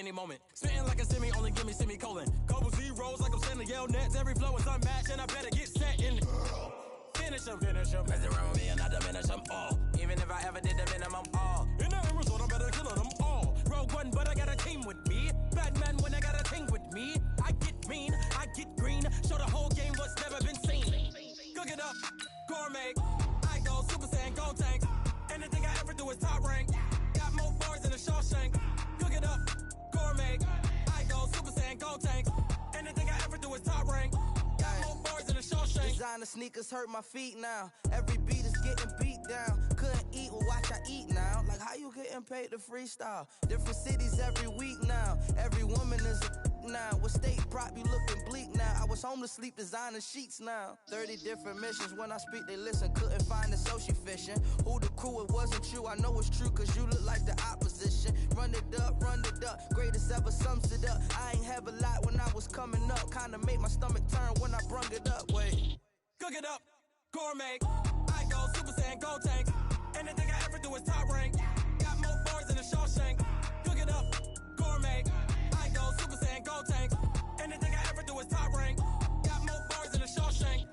any moment. Spitting like a semi, only give me semicolon. Couple zeros like I'm sending yell nets. Every flow is unmatched, and I better get set in. Finish them. Mess around with me and I diminish them all. Even if I ever did the minimum, all. In the result, I'm better killing them all. Rogue One, but I got a team with me. Batman when I got a team with me. I get mean, I get green. Show the whole game what's never been seen. Cook it up, gourmet. I go Super Saiyan, go tank. Anything I ever do is top rank. Got more bars than a Shawshank. Cook it up, gourmet. I go Super Saiyan, go tank. Anything I ever do is top rank. Got more bars than a Shawshank. Designer sneakers hurt my feet now. Every beat is getting beat down. Couldn't eat, well watch I eat now. Like how you getting paid to freestyle? Different cities every week now. Every woman is a now. With state prop, you looking bleak now. I was home to sleep designing sheets now. 30 different missions. When I speak, they listen. Couldn't find it, so she fishing. Who the crew? It wasn't you. I know it's true, cause you look like the opposition. Run it up. Greatest ever sums it up. I ain't have a lot when I was coming up. Kinda made my stomach turn when I brung it up. Wait. Cook it up, gourmet. I go Super Saiyan, go tank. Anything I ever do is top rank. Got more bars than a Shawshank. Cook it up, gourmet. I go Super Saiyan, go tank. Anything I ever do is top rank. Got more bars than a Shawshank.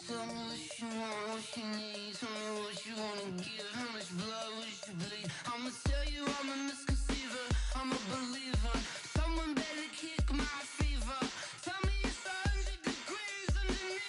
Tell me what you want, what you need. Tell me what you wanna give. How much blood would you bleed? I'ma tell you I'm a misconceiver. I'm a believer. Someone better kick my fever. Tell me it's 100 degrees underneath.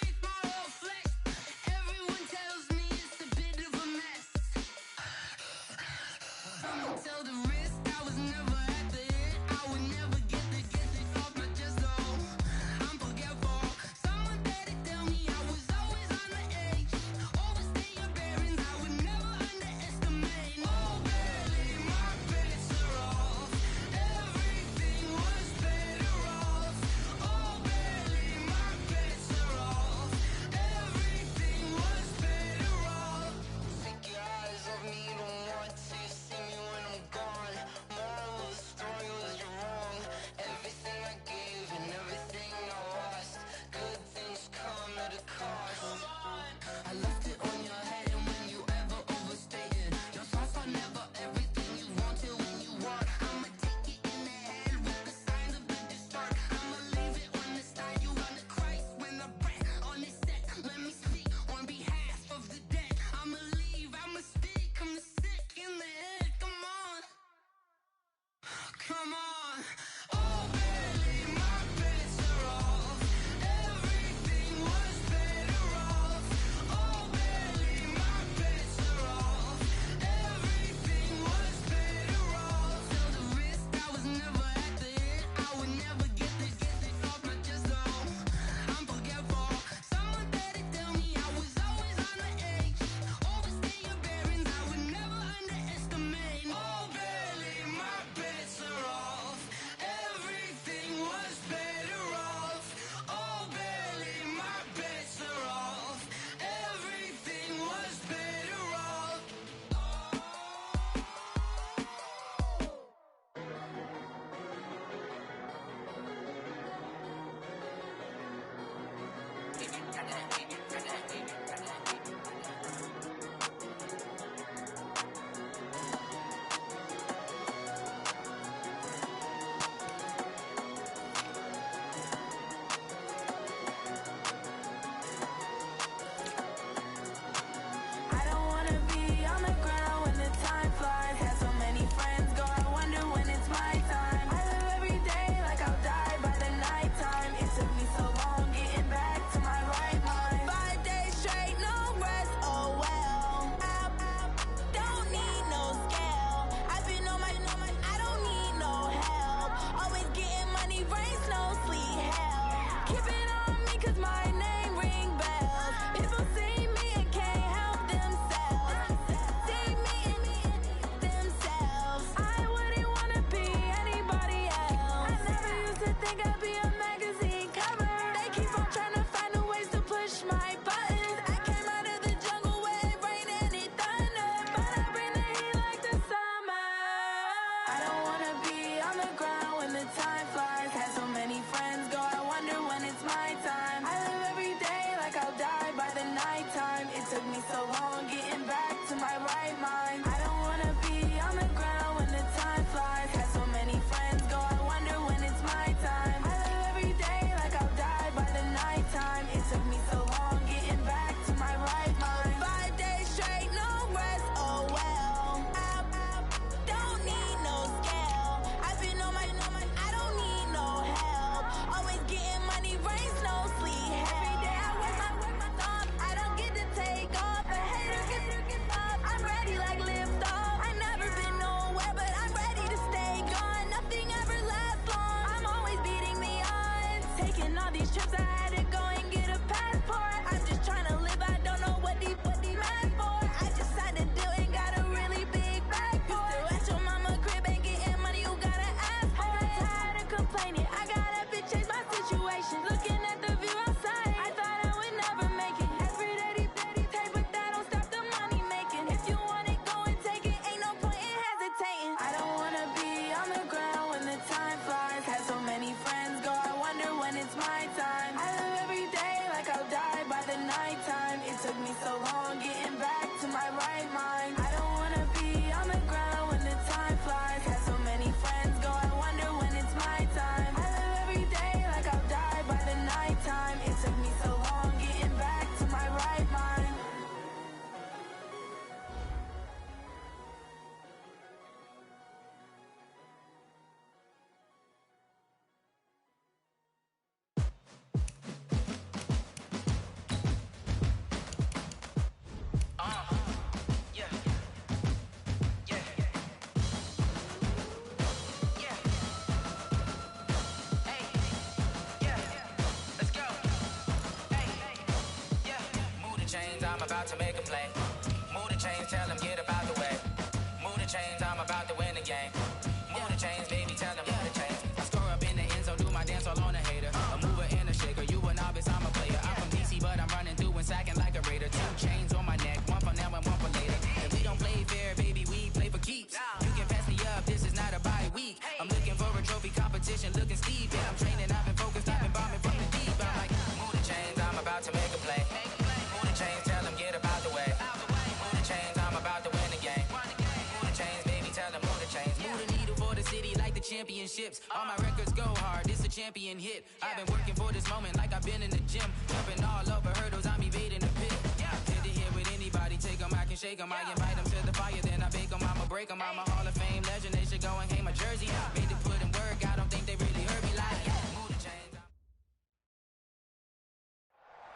championships. All my records go hard, this a champion hit. I've been working for this moment like I've been in the gym. Jumping all over hurdles, I'm evading the pit. Head to head with anybody, take them, I can shake them. I invite them to the fire, then I bake them, I'ma break them. I'm a Hall of Fame legend, they should go and hang my jersey. Made to put in work, I don't think they really heard me like move the chains.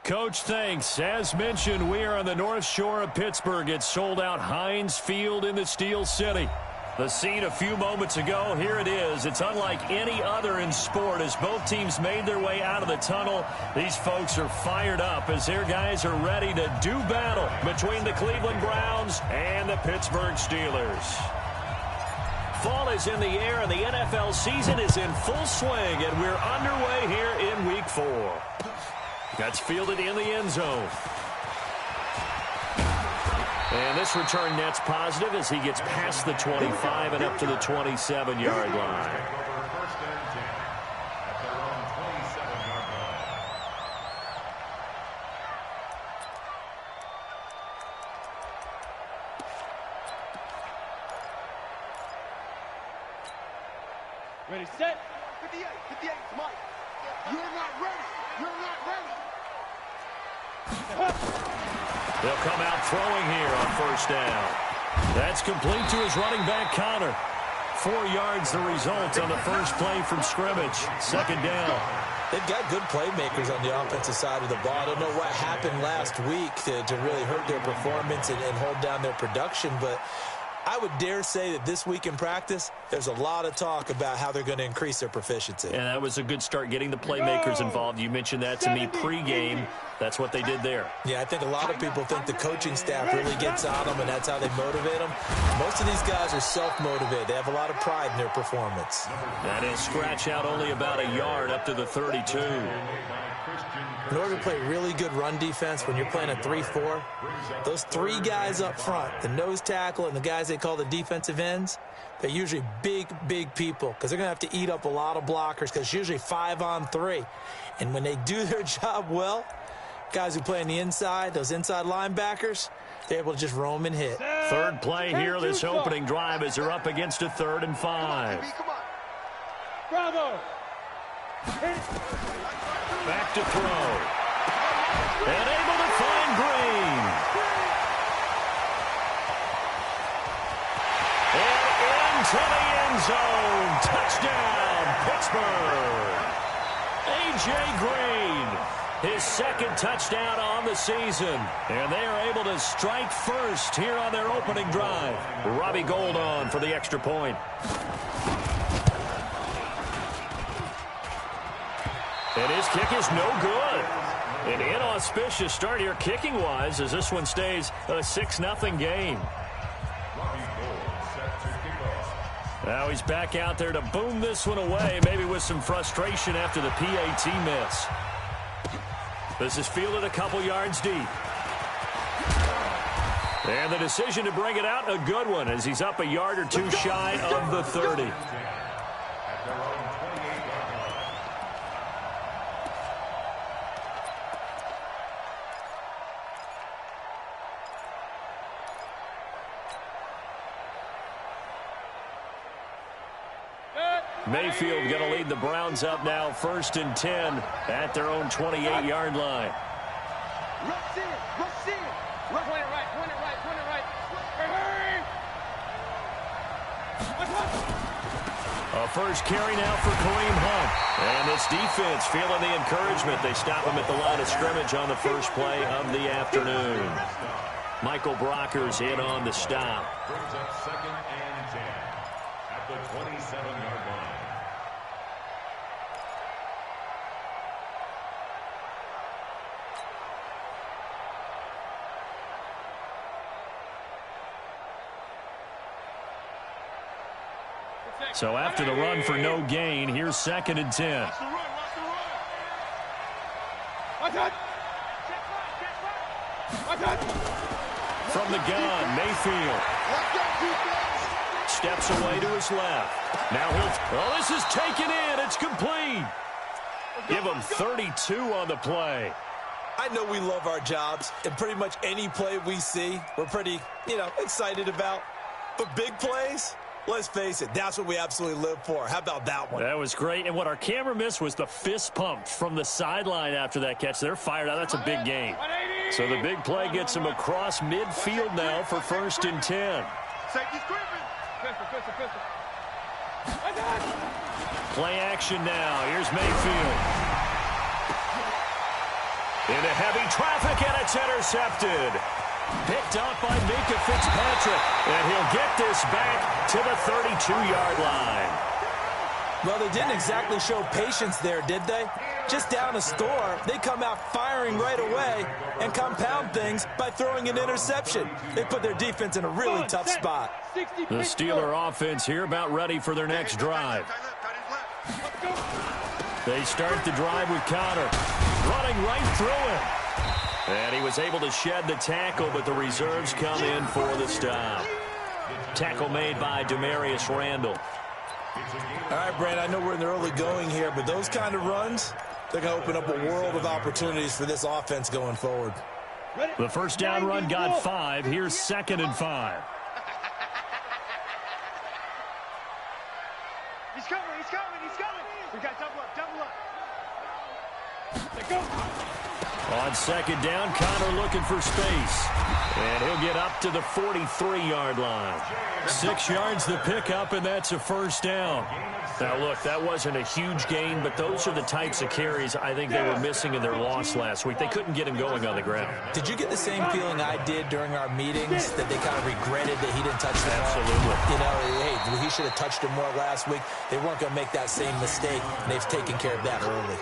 Coach, thanks. As mentioned, we are on the North Shore of Pittsburgh. It's sold out Heinz Field in the Steel City. The scene a few moments ago, here it is. It's unlike any other in sport as both teams made their way out of the tunnel. These folks are fired up as their guys are ready to do battle between the Cleveland Browns and the Pittsburgh Steelers. Fall is in the air and the NFL season is in full swing, and we're underway here in Week 4. That's fielded in the end zone. And this return net's positive as he gets past the 25 and up to the 27-yard line. Ready, set. 58, 58, Mike. You're not ready. You're not ready. They'll come out throwing here on first down. That's complete to his running back, Connor. 4 yards the result on the first play from scrimmage. Second down. They've got good playmakers on the offensive side of the ball. I don't know what happened last week to really hurt their performance and hold down their production, but I would dare say that this week in practice, there's a lot of talk about how they're going to increase their proficiency. And that was a good start getting the playmakers involved. You mentioned that to me pregame. That's what they did there. Yeah, I think a lot of people think the coaching staff really gets on them, and that's how they motivate them. Most of these guys are self-motivated. They have a lot of pride in their performance. That is scratch out only about a yard up to the 32. In order to play really good run defense when you're playing a 3-4, those 3 guys up front, the nose tackle and the guys they call the defensive ends, they're usually big, big people because they're going to have to eat up a lot of blockers because it's usually 5-on-3. And when they do their job well, guys who play on the inside, those inside linebackers, they're able to just roam and hit. Third play here, this opening drive as they're up against a 3rd and 5. Bravo. Back to throw. And able to find Green. And into the end zone. Touchdown, Pittsburgh. A.J. Green, his 2nd touchdown on the season. And they are able to strike first here on their opening drive. Robbie Gould on for the extra point. And his kick is no good. An inauspicious start here kicking-wise as this one stays a 6-0 game. Now he's back out there to boom this one away, maybe with some frustration after the PAT miss. This is fielded a couple yards deep. And the decision to bring it out, a good one, as he's up a yard or 2 shy of the 30. Mayfield going to lead the Browns up now, 1st and 10 at their own 28-yard line. Rush in, rush in. Point it right, point it right, point it right. Hurry! A first carry now for Kareem Hunt. And this defense feeling the encouragement. They stop him at the line of scrimmage on the first play of the afternoon. Michael Brockers in on the stop. Brings up 2nd and 10 at the 27-yard line. So after the run for no gain, here's 2nd and 10. Watch the run, watch the run. Watch it. Watch it. From the gun, Mayfield steps away to his left. Now oh, this is taken in. It's complete. Give him 32 on the play. I know we love our jobs, and pretty much any play we see, we're pretty, excited about. But big plays, Let's face it, that's what we absolutely live for. How about that one? That was great. And what our camera missed was the fist pump from the sideline after that catch. They're fired out. That's a big game. So the big play gets him across midfield now for 1st and 10. Safety screaming. Pistol. Play action now. Here's Mayfield. Into heavy traffic, and it's intercepted. Picked up by Minka Fitzpatrick, and he'll get this back to the 32-yard line. Well, they didn't exactly show patience there, did they? Just down a score, they come out firing right away and compound things by throwing an interception. They put their defense in a really tough spot. The Steeler offense here about ready for their next drive. They start the drive with Connor, running right through him. And he was able to shed the tackle, but the reserves come in for the stop. Tackle made by Demarius Randall. All right, Brand, I know we're in the early going here, but those kind of runs, they're going to open up a world of opportunities for this offense going forward. The first down run got 5. Here's 2nd and 5. He's coming. We got double up. Let's go. On 2nd down, Connor looking for space. And he'll get up to the 43-yard line. 6 yards the pickup, and that's a 1st down. Now, look, that wasn't a huge gain, but those are the types of carries I think they were missing in their loss last week. They couldn't get him going on the ground. Did you get the same feeling I did during our meetings, that they kind of regretted that he didn't touch the ball? Absolutely. You know, hey, he should have touched it more last week. They weren't going to make that same mistake, and they've taken care of that early.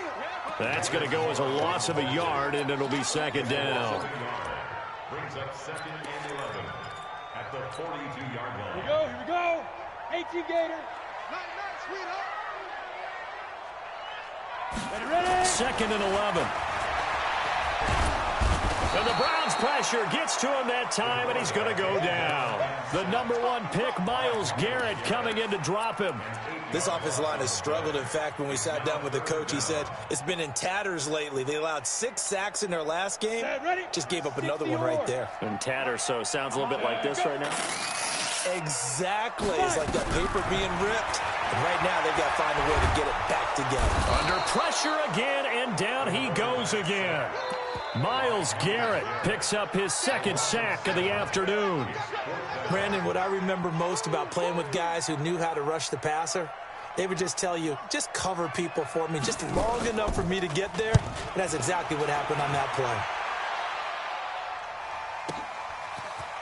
That's going to go as a loss of a yard, and it'll be 2nd down. Brings up 2nd and 11 at the 42-yard line. Here we go. 18 Gator. Nice, sweetheart. Ready. 2nd and 11. And the Browns pressure gets to him that time, and he's going to go down. The number 1 pick, Myles Garrett, coming in to drop him. This offensive line has struggled. In fact, when we sat down with the coach, he said it's been in tatters lately. They allowed 6 sacks in their last game. Just gave up another one right there. In tatters, so it sounds a little bit like this right now. Exactly. It's like that paper being ripped. And right now, they've got to find a way to get it back together. Under pressure again, and down he goes again. Myles Garrett picks up his 2nd sack of the afternoon. Brandon, what I remember most about playing with guys who knew how to rush the passer, they would just tell you, just cover people for me, just long enough for me to get there. And that's exactly what happened on that play.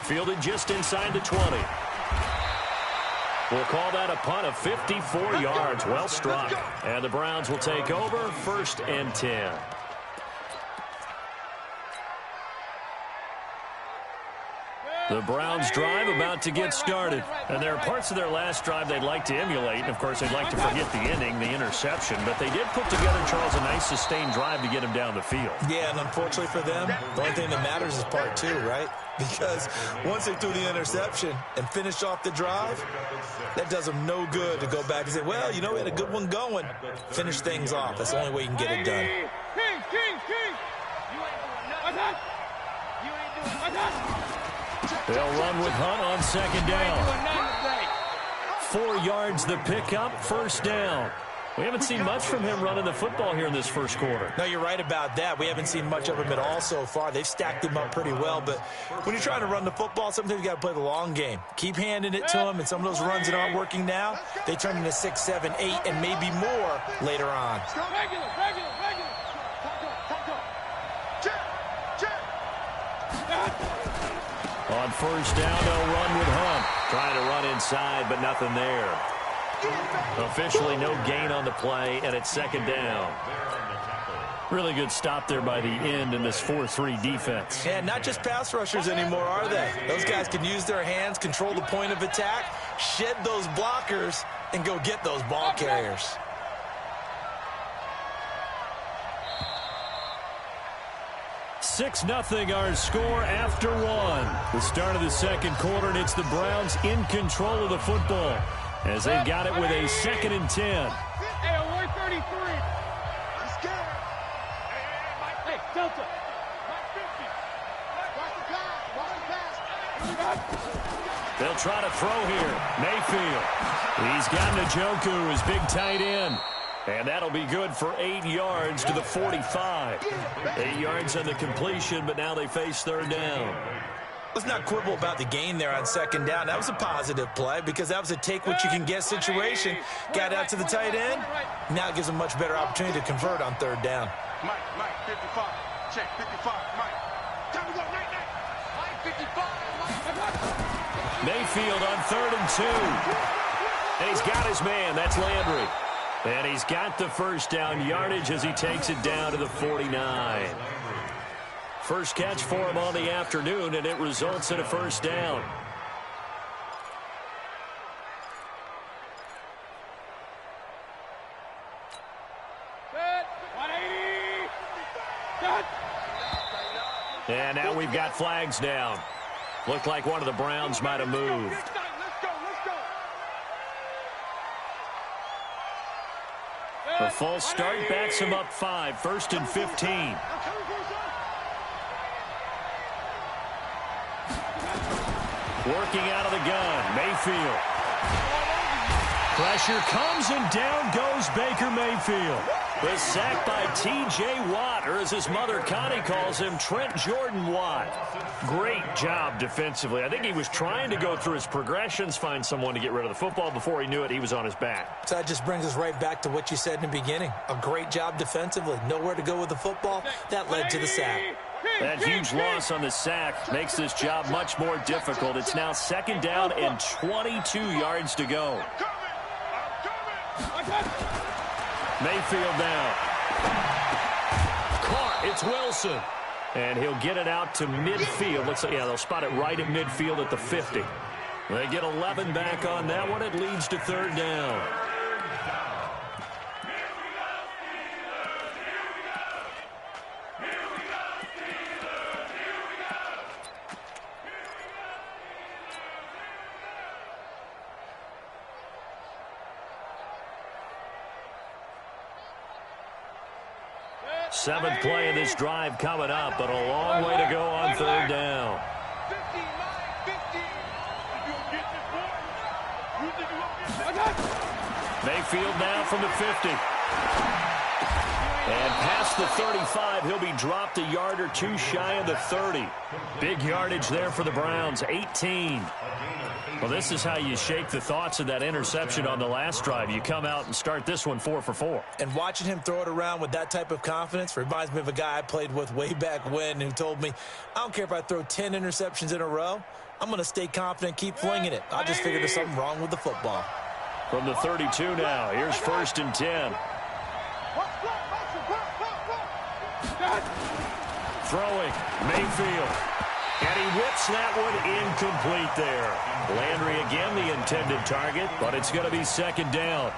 Fielded just inside the 20. We'll call that a punt of 54 yards. Well struck. And the Browns will take over, 1st and 10. The Browns drive about to get started. And there are parts of their last drive they'd like to emulate. And, of course, they'd like to forget the ending, the interception. But they did put together, Charles, a nice sustained drive to get him down the field. Yeah, and unfortunately for them, the only thing that matters is part 2, right? Because once they threw the interception and finished off the drive, that does them no good to go back and say, well, you know, we had a good one going. Finish things off. That's the only way you can get it done. King. They'll run with Hunt on 2nd down. 4 yards the pickup, 1st down. We haven't seen much from him running the football here in this first quarter. No, you're right about that. We haven't seen much of him at all so far. They've stacked him up pretty well, but when you're trying to run the football, sometimes you got to play the long game. Keep handing it to him, and some of those runs that aren't working now, they turn into 6, 7, 8, and maybe more later on. Regular. On 1st down, they'll run with Hunt. Trying to run inside, but nothing there. Officially no gain on the play, and it's 2nd down. Really good stop there by the end in this 4-3 defense. And not just pass rushers anymore, are they? Those guys can use their hands, control the point of attack, shed those blockers, and go get those ball carriers. Six 0 our score after 1. The start of the second quarter, and it's the Browns in control of the football as they've got it with a 2nd and 10. Hey, we're 33. I'm scared. Hey, Delta. 50. Watch the pass. They'll try to throw here. Mayfield. He's got Njoku, his big tight end. And that'll be good for 8 yards to the 45. 8 yards on the completion, but now they face third down. Let's not quibble about the gain there on second down. That was a positive play because that was a take-what-you-can-get situation. Got out to the tight end. Now it gives them a much better opportunity to convert on third down. Mike, 55. Check, 55, Mike. Time to go, Mike. Mike, 55. Mayfield on 3rd and 2. And he's got his man. That's Landry. And he's got the first down yardage as he takes it down to the 49. First catch for him on the afternoon, and it results in a first down. And now we've got flags down. Looked like one of the Browns might have moved. A false start backs him up 5, 1st and 15. Working out of the gun, Mayfield. Pressure comes and down goes Baker Mayfield. The sack by T.J. Watt, or as his mother Connie calls him, Trent Jordan Watt. Great job defensively. I think he was trying to go through his progressions, find someone to get rid of the football. Before he knew it, he was on his back. So that just brings us right back to what you said in the beginning. A great job defensively. Nowhere to go with the football. That led to the sack. That huge loss on the sack makes this job much more difficult. It's now 2nd down and 22 yards to go. Mayfield now. Caught. It's Wilson. And he'll get it out to midfield. Looks like, yeah, they'll spot it right at midfield at the 50. They get 11 back on that one. It leads to 3rd down. Seventh play of this drive coming up, but a long way to go on 3rd down. Mayfield now from the 50. And past the 35, he'll be dropped a yard or two shy of the 30. Big yardage there for the Browns, 18. Well, this is how you shake the thoughts of that interception on the last drive. You come out and start this one 4 for 4. And watching him throw it around with that type of confidence reminds me of a guy I played with way back when who told me, I don't care if I throw 10 interceptions in a row. I'm going to stay confident, keep flinging it. I just figured there's something wrong with the football. From the 32 now, here's 1st and 10. Throwing, Mayfield. And he whips that one incomplete there. Landry again the intended target, but it's going to be 2nd down.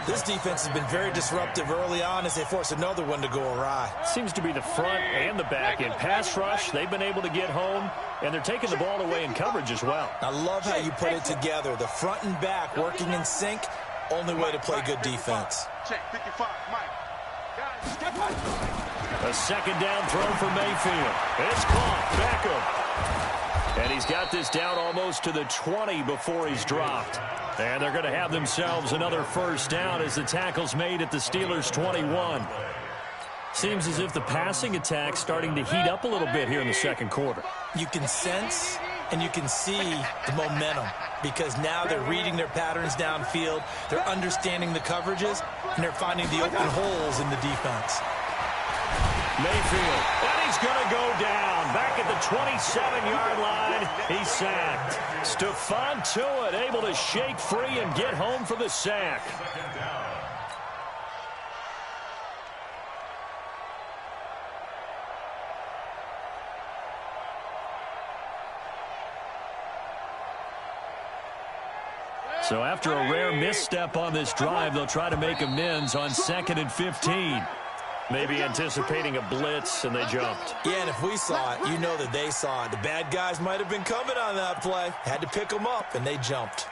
This defense has been very disruptive early on as they force another one to go awry. Seems to be the front and the back. In pass rush, they've been able to get home, and they're taking the ball away in coverage as well. I love how you put it together. The front and back working in sync, only way to play good defense. Check, 55, Mike. A 2nd down throw for Mayfield. It's caught. Beckham. And he's got this down almost to the 20 before he's dropped. And they're going to have themselves another first down as the tackle's made at the Steelers' 21. Seems as if the passing attack's starting to heat up a little bit here in the second quarter. You can sense and you can see the momentum because now they're reading their patterns downfield, they're understanding the coverages, and they're finding the open holes in the defense. Mayfield, and he's going to go down. Back at the 27-yard line, he's sacked. Stephon Tuitt able to shake free and get home for the sack. So after a rare misstep on this drive, they'll try to make amends on 2nd and 15. Maybe anticipating a blitz, and they jumped. Yeah, and if we saw it, you know that they saw it. The bad guys might have been coming on that play. Had to pick them up, and they jumped.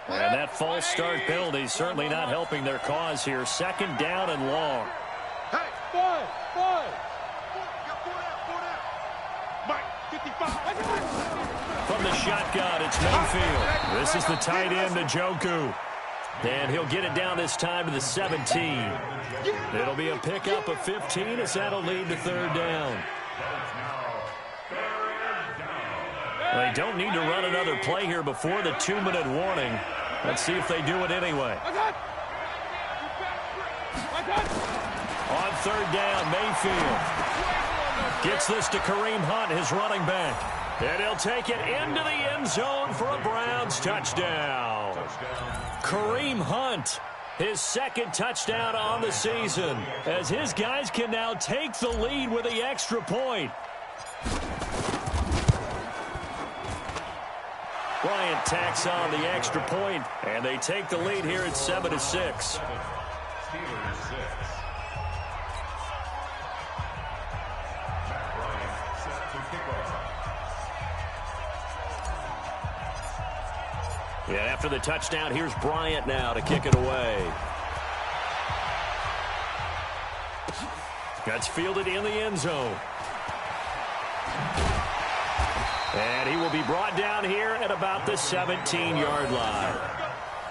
And that false start penalty certainly not helping their cause here. 2nd down and long. Hey, five. Mike, 55. From the shotgun, it's Mayfield. This is the tight end, Njoku. And he'll get it down this time to the 17. It'll be a pickup of 15 as that'll lead to 3rd down. They don't need to run another play here before the 2-minute warning. Let's see if they do it anyway. On 3rd down, Mayfield gets this to Kareem Hunt, his running back. And he'll take it into the end zone for a Browns touchdown. Kareem Hunt, his 2nd touchdown on the season, as his guys can now take the lead with the extra point. Bryant tacks on the extra point, and they take the lead here at 7-6. Steelers 6. Matt Bryant set to kick off. Yeah, after the touchdown, here's Bryant now to kick it away. That's fielded in the end zone. And he will be brought down here at about the 17-yard line.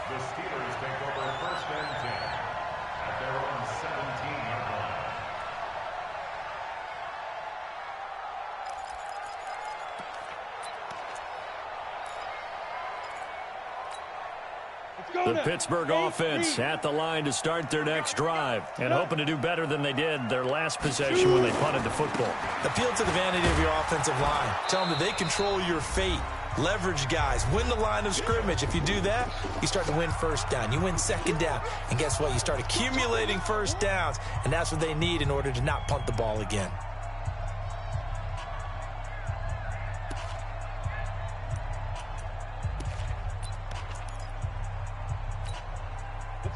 The Steelers take over 1st and 10 at their own 17-yard line. The Pittsburgh offense at the line to start their next drive, and hoping to do better than they did their last possession when they punted the football. Appeal to the vanity of your offensive line. Tell them that they control your fate. Leverage guys. Win the line of scrimmage. If you do that, you start to win 1st down. You win 2nd down. And guess what? You start accumulating 1st downs, and that's what they need in order to not punt the ball again.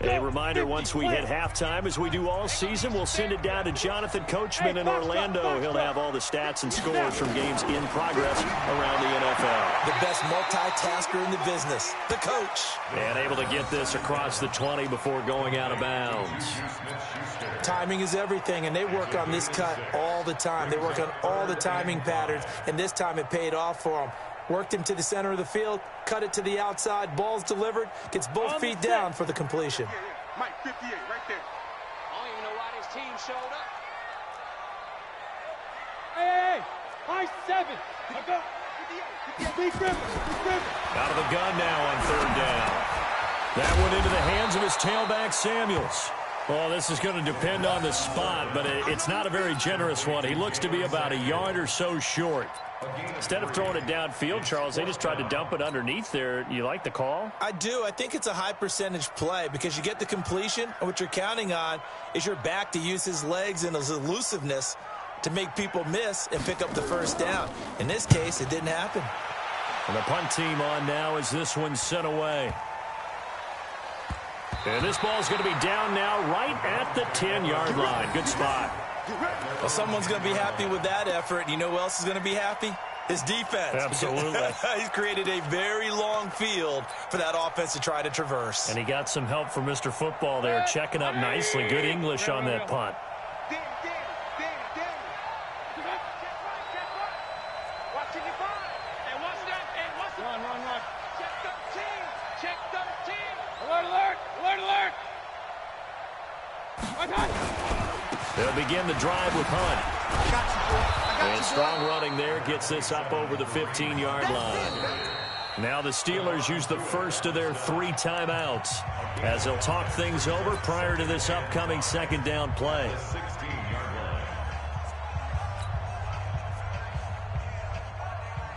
A reminder, once we hit halftime, as we do all season, we'll send it down to Jonathan Coachman in Orlando. He'll have all the stats and scores from games in progress around the NFL. The best multitasker in the business, the coach. And able to get this across the 20 before going out of bounds. Timing is everything, and they work on this cut all the time. They work on all the timing patterns, and this time it paid off for them. Worked him to the center of the field, cut it to the outside, ball's delivered, gets both feet down for the completion. Mike, 58, right there. I don't even know why this team showed up. Hey, Mike, 7. Go. 58. Out of the gun now on 3rd down. That went into the hands of his tailback, Samuels. Well, this is going to depend on the spot, but it's not a very generous one. He looks to be about a yard or so short. Instead of throwing it downfield, Charles, they just tried to dump it underneath there. You like the call? I do. I think it's a high percentage play because you get the completion, and what you're counting on is your back to use his legs and his elusiveness to make people miss and pick up the 1st down. In this case, it didn't happen. And the punt team on now as this one's sent away. And this ball's going to be down now right at the 10-yard line. Good spot. Well, someone's going to be happy with that effort. And you know who else is going to be happy? His defense. Absolutely. He's created a very long field for that offense to try to traverse. And he got some help from Mr. Football there, checking up nicely. Good English on that punt. Run. Check 13. Alert. They'll begin the drive with Hunt. And strong running there gets this up over the 15-yard line. Now the Steelers use the first of their 3 timeouts as they'll talk things over prior to this upcoming 2nd down play.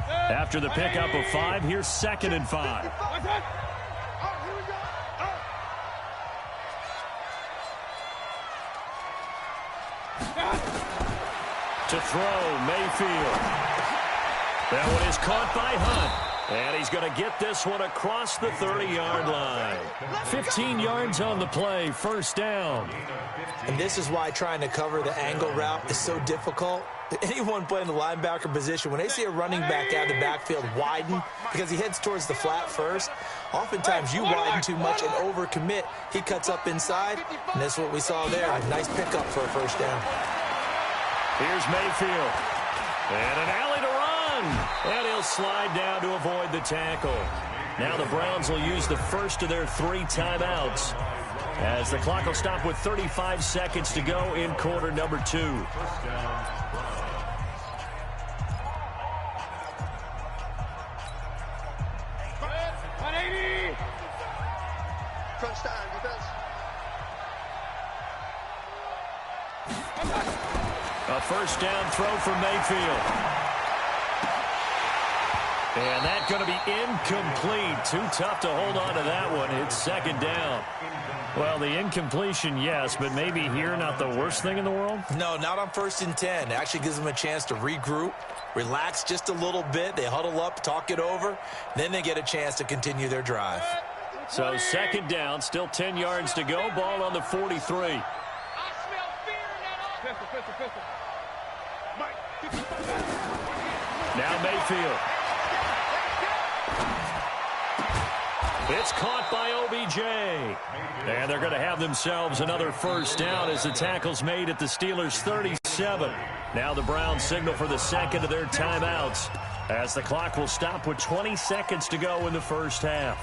After the pickup of 5, here's 2nd and 5. To throw, Mayfield. That one is caught by Hunt. And he's going to get this one across the 30-yard line. 15 yards on the play, 1st down. And this is why trying to cover the angle route is so difficult. Anyone playing the linebacker position, when they see a running back out of the backfield widen because he heads towards the flat first, oftentimes you widen too much and overcommit. He cuts up inside, and that's what we saw there. A nice pickup for a first down. Here's Mayfield. And an alley to run. And he'll slide down to avoid the tackle. Now the Browns will use the first of their 3 timeouts, as the clock will stop with 35 seconds to go in quarter number 2. 180. Crunch time, defense. A first down throw for Mayfield. And that's going to be incomplete. Too tough to hold on to that one. It's second down. Well, the incompletion, yes, but maybe here not the worst thing in the world? No, not on 1st and 10. It actually gives them a chance to regroup, relax just a little bit. They huddle up, talk it over. Then they get a chance to continue their drive. So second down, still 10 yards to go. Ball on the 43. I smell fear in that Pistol. Now Mayfield. It's caught by OBJ. And they're going to have themselves another first down as the tackle's made at the Steelers' 37. Now the Browns signal for the second of their timeouts, as the clock will stop with 20 seconds to go in the first half.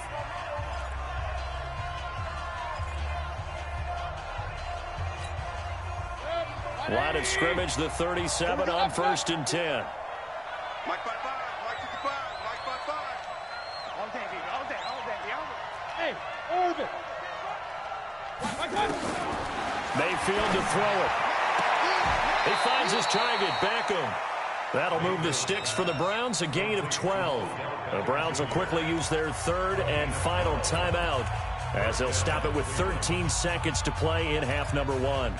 Line of scrimmage, the 37 on 1st and 10. Mike 5-5, Mike 55, Mike 5-5. All day, baby, all day. Hey, over. Mayfield to throw it. He finds his target, Beckham. That'll move the sticks for the Browns, a gain of 12. The Browns will quickly use their 3rd and final timeout, as they'll stop it with 13 seconds to play in half number 1.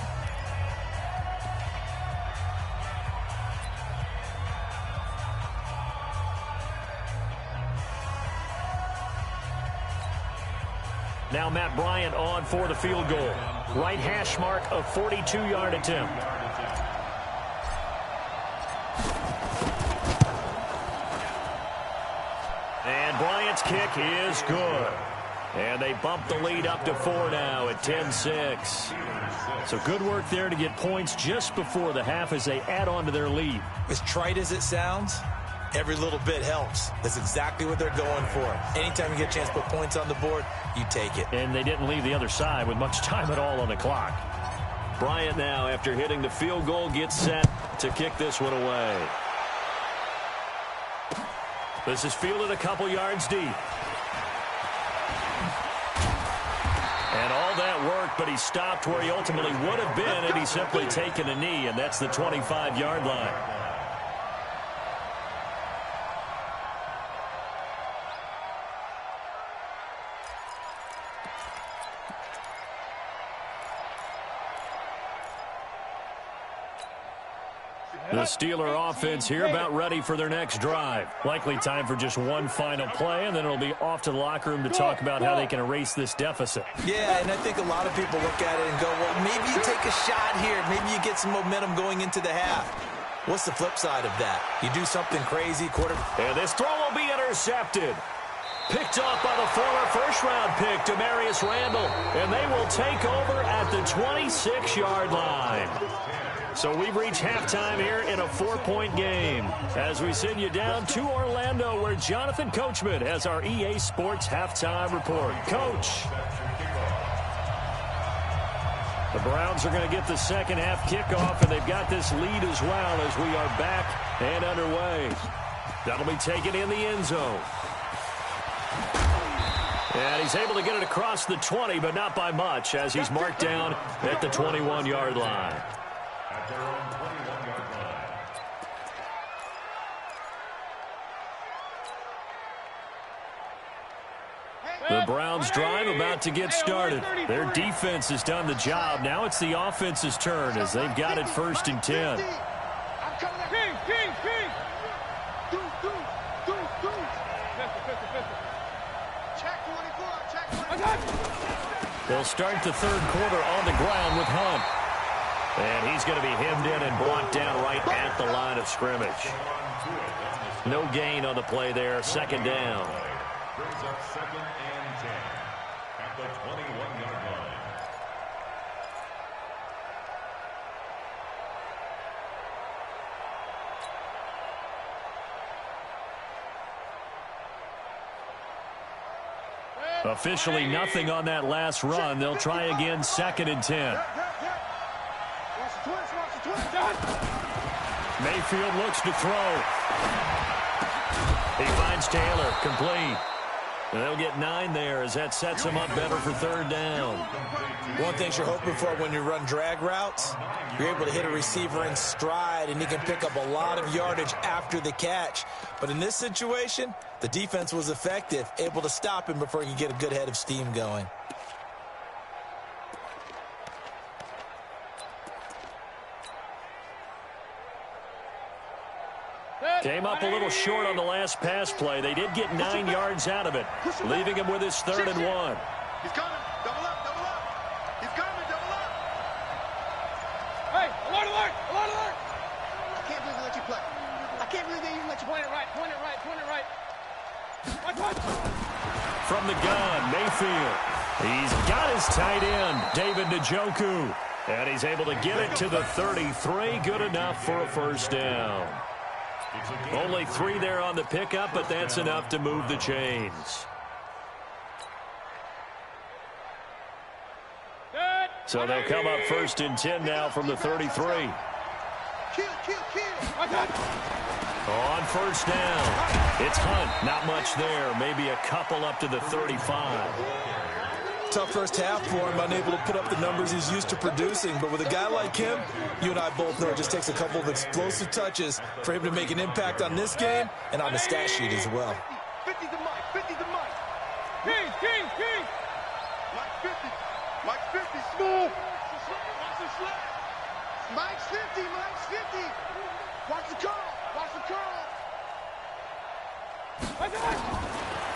Now Matt Bryant on for the field goal. Right hash mark, a 42-yard attempt. And Bryant's kick is good. And they bump the lead up to 4 now at 10-6. So good work there to get points just before the half as they add on to their lead. As trite as it sounds, every little bit helps. That's exactly what they're going for. Anytime you get a chance to put points on the board, you take it. And they didn't leave the other side with much time at all on the clock. Bryant now, after hitting the field goal, gets set to kick this one away. This is fielded a couple yards deep. And all that work, but he stopped where he ultimately would have been had he simply taken a knee, and that's the 25-yard line. The Steeler offense here about ready for their next drive. Likely time for just one final play, and then it'll be off to the locker room to talk about how they can erase this deficit. Yeah, and I think a lot of people look at it and go, well, maybe you take a shot here. Maybe you get some momentum going into the half. What's the flip side of that? You do something crazy, And this throw will be intercepted. Picked off by the former first-round pick, Demarius Randall. And they will take over at the 26-yard line. So we've reached halftime here in a 4-point game as we send you down to Orlando, where Jonathan Coachman has our EA Sports halftime report. Coach. The Browns are going to get the second half kickoff, and they've got this lead as well as we are back and underway. That'll be taken in the end zone. And he's able to get it across the 20, but not by much, as he's marked down at the 21-yard line. At their own 21-yard line. The Browns drive about to get started. Their defense has done the job. Now it's the offense's turn as they've got it 1st and 10. They'll start the third quarter on the ground with Hunt. And he's going to be hemmed in and brought down right at the line of scrimmage. No gain on the play there. Second down. Brings up 2nd and 10 at the 21-yard line. Officially nothing on that last run. They'll try again, 2nd and 10. Mayfield looks to throw. He finds Taylor, complete. And they'll get 9 there as that sets him up better for 3rd down. One thing you're hoping for when you run drag routes, you're able to hit a receiver in stride, and he can pick up a lot of yardage after the catch. But in this situation, the defense was effective, able to stop him before he could get a good head of steam going. Came up a little short on the last pass play. They did get 9 yards out of it, leaving him with his 3rd and 1. He's coming. Double up, double up. He's coming, double up. Hey, alert, alert, alert, alert. I can't believe they let you play. I can't believe they even let you point it right, point it right, point it right. What? From the gun, Mayfield. He's got his tight end, David Njoku. And he's able to get it to the 33. Good enough for a 1st down. Only 3 there on the pickup, but that's enough to move the chains. So they'll come up 1st and 10 now from the 33. Kill. On 1st down, it's Hunt. Not much there. Maybe a couple up to the 35. Tough first half for him, unable to put up the numbers he's used to producing. But with a guy like him, you and I both know it just takes a couple of explosive touches for him to make an impact on this game and on the stat sheet as well. 50 to Mike, 50 to Mike. King. Mike 50. Mike 50. Smooth. Watch the slap. Mike's 50, Mike's 50. Watch the curl, watch the curl.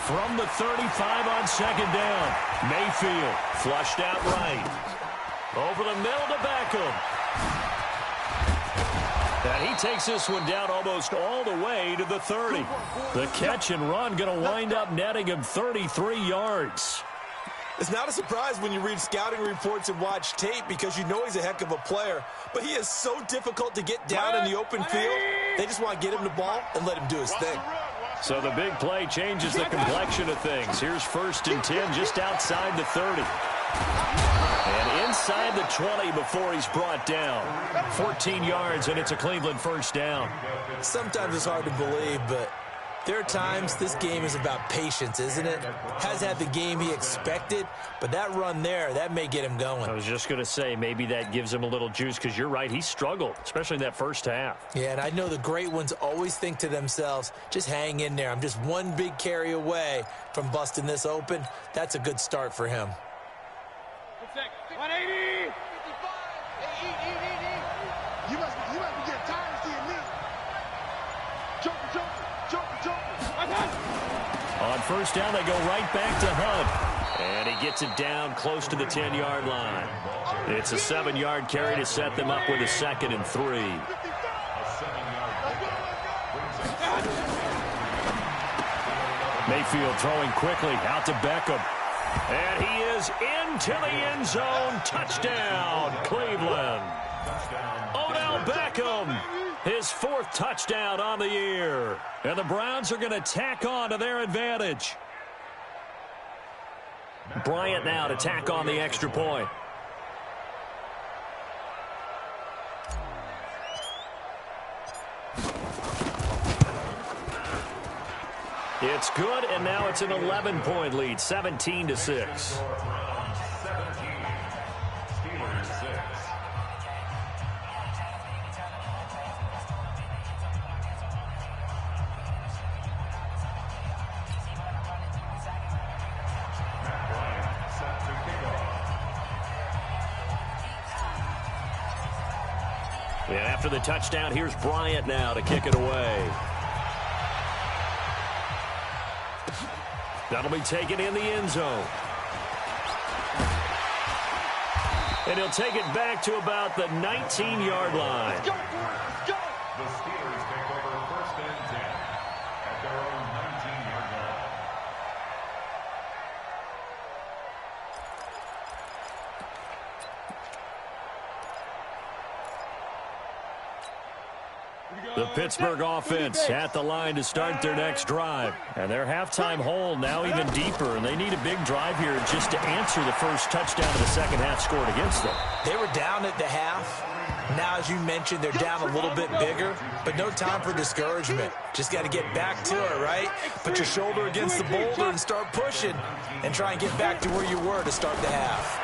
From the 35 on 2nd down, Mayfield flushed out right. Over the middle to Beckham. And he takes this one down almost all the way to the 30. The catch and run going to wind up netting him 33 yards. It's not a surprise when you read scouting reports and watch tape because you know he's a heck of a player. But he is so difficult to get down in the open field. They just want to get him the ball and let him do his thing. So the big play changes the complexion of things. Here's 1st and 10 just outside the 30. And inside the 20 before he's brought down. 14 yards, and it's a Cleveland 1st down. Sometimes it's hard to believe, but there are times this game is about patience, isn't it? Has had the game he expected, but that run there, that may get him going. I was just going to say, maybe that gives him a little juice, because you're right, he struggled, especially in that first half. Yeah, and I know the great ones always think to themselves, just hang in there. I'm just one big carry away from busting this open. That's a good start for him. 180. 55. You must be getting tired of seeing me. Joker. On 1st down, they go right back to Hunt. And he gets it down close to the 10-yard line. It's a 7-yard carry to set them up with a 2nd and 3. Mayfield throwing quickly out to Beckham. And he is into the end zone. Touchdown, Cleveland. Odell Beckham, his 4th touchdown on the year. And the Browns are going to tack on to their advantage. Bryant now to tack on the extra point. It's good, and now it's an 11-point lead, 17-6. And after the touchdown, here's Bryant now to kick it away. That'll be taken in the end zone. And he'll take it back to about the 19-yard line. The Steelers take over first and 10 at their own 19-yard line. The Pittsburgh offense at the line to start their next drive. And their halftime hole now even deeper, and they need a big drive here just to answer the first touchdown of the second half scored against them. They were down at the half. Now, as you mentioned, they're down a little bit bigger, but no time for discouragement. Just got to get back to it, right? Put your shoulder against the boulder and start pushing and try and get back to where you were to start the half.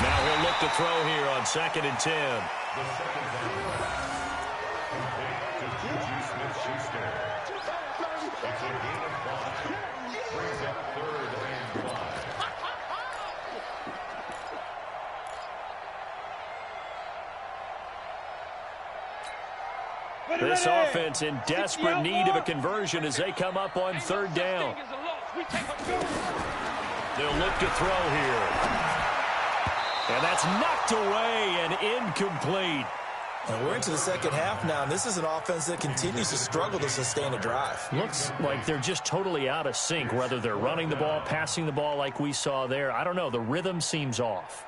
Now he'll look to throw here on 2nd and 10. The second down. It's a gain of 5. Brings up 3rd and 5. This offense in desperate need of a conversion as they come up on 3rd down. They'll look to throw here. And that's knocked away and incomplete. And we're into the second half now, and this is an offense that continues to struggle to sustain a drive. Looks like they're just totally out of sync, whether they're running the ball, passing the ball like we saw there. I don't know. The rhythm seems off.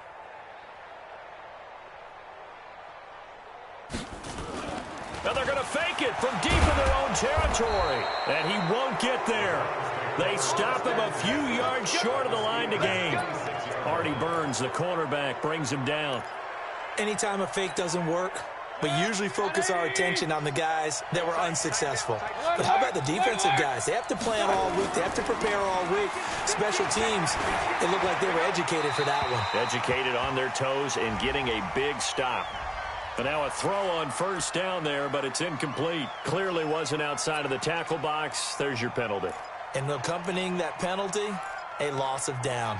Now they're going to fake it from deep in their own territory, and he won't get there. They stop him a few yards short of the line to gain. Artie Burns, the cornerback, brings him down. Anytime a fake doesn't work, we usually focus our attention on the guys that were unsuccessful. But how about the defensive guys? They have to plan all week. They have to prepare all week. Special teams, it looked like they were educated for that one. Educated on their toes and getting a big stop. And now a throw on 1st down there, but it's incomplete. Clearly wasn't outside of the tackle box. There's your penalty. And accompanying that penalty, a loss of down.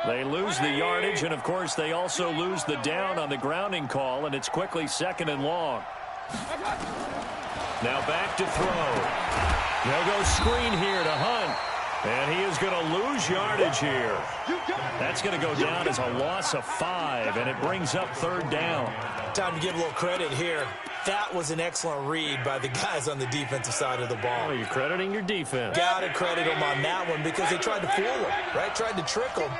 They lose the yardage, and, of course, they also lose the down on the grounding call, and it's quickly 2nd and long. Now back to throw. They'll go screen here to Hunt, and he is going to lose yardage here. That's going to go down as a loss of 5, and it brings up 3rd down. Time to give a little credit here. That was an excellent read by the guys on the defensive side of the ball. Oh, you're crediting your defense. Got to credit them on that one because they tried to fool them, right? Tried to trick them.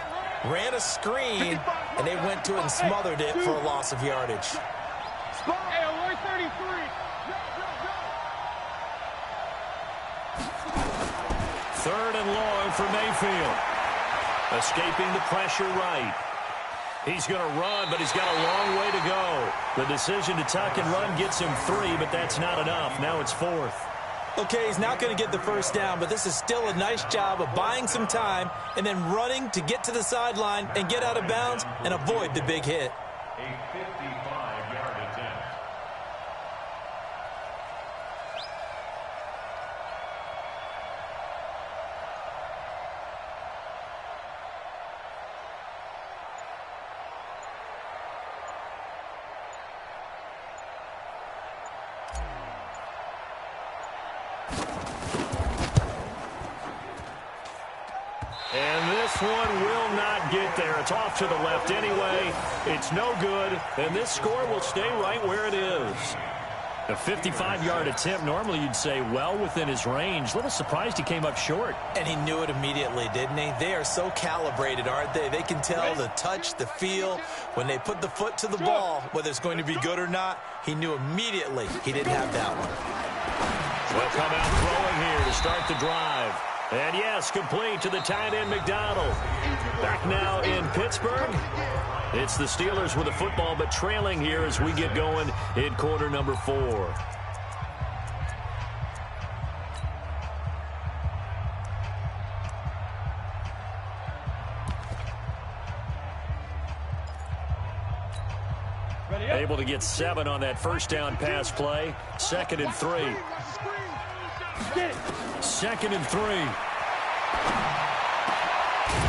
Ran a screen, and they went to it and smothered it for a loss of yardage. Hey, alert 33. Third and long for Mayfield. Escaping the pressure right. He's going to run, but he's got a long way to go. The decision to tuck and run gets him 3, but that's not enough. Now it's 4th. Okay, he's not going to get the 1st down, but this is still a nice job of buying some time and then running to get to the sideline and get out of bounds and avoid the big hit. A 55-yard attempt. And this one will not get there. It's off to the left anyway. It's no good, and this score will stay right where it is. A 55-yard attempt, normally you'd say well within his range. A little surprised he came up short. And he knew it immediately, didn't he? They are so calibrated, aren't they? They can tell the touch, the feel. When they put the foot to the ball, whether it's going to be good or not, he knew immediately he didn't have that one. They'll come out throwing here to start the drive. And yes, complete to the tight end McDonald. Back now in Pittsburgh. It's the Steelers with the football, but trailing here as we get going in quarter number 4. Able to get 7 on that 1st down pass play. 2nd and 3. 2nd and 3.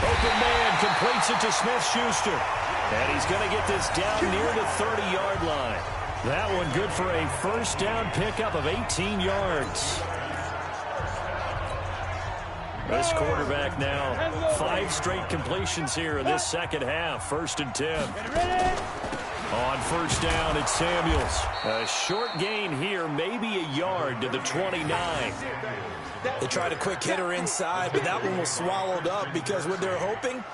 Open man completes it to Smith-Schuster. And he's going to get this down near the 30-yard line. That one good for a 1st down pickup of 18 yards. This quarterback now 5 straight completions here in this second half. 1st and 10. On 1st down, it's Samuels. A short gain here, maybe a yard to the 29. They tried a quick hitter inside, but that one was swallowed up because what they're hoping,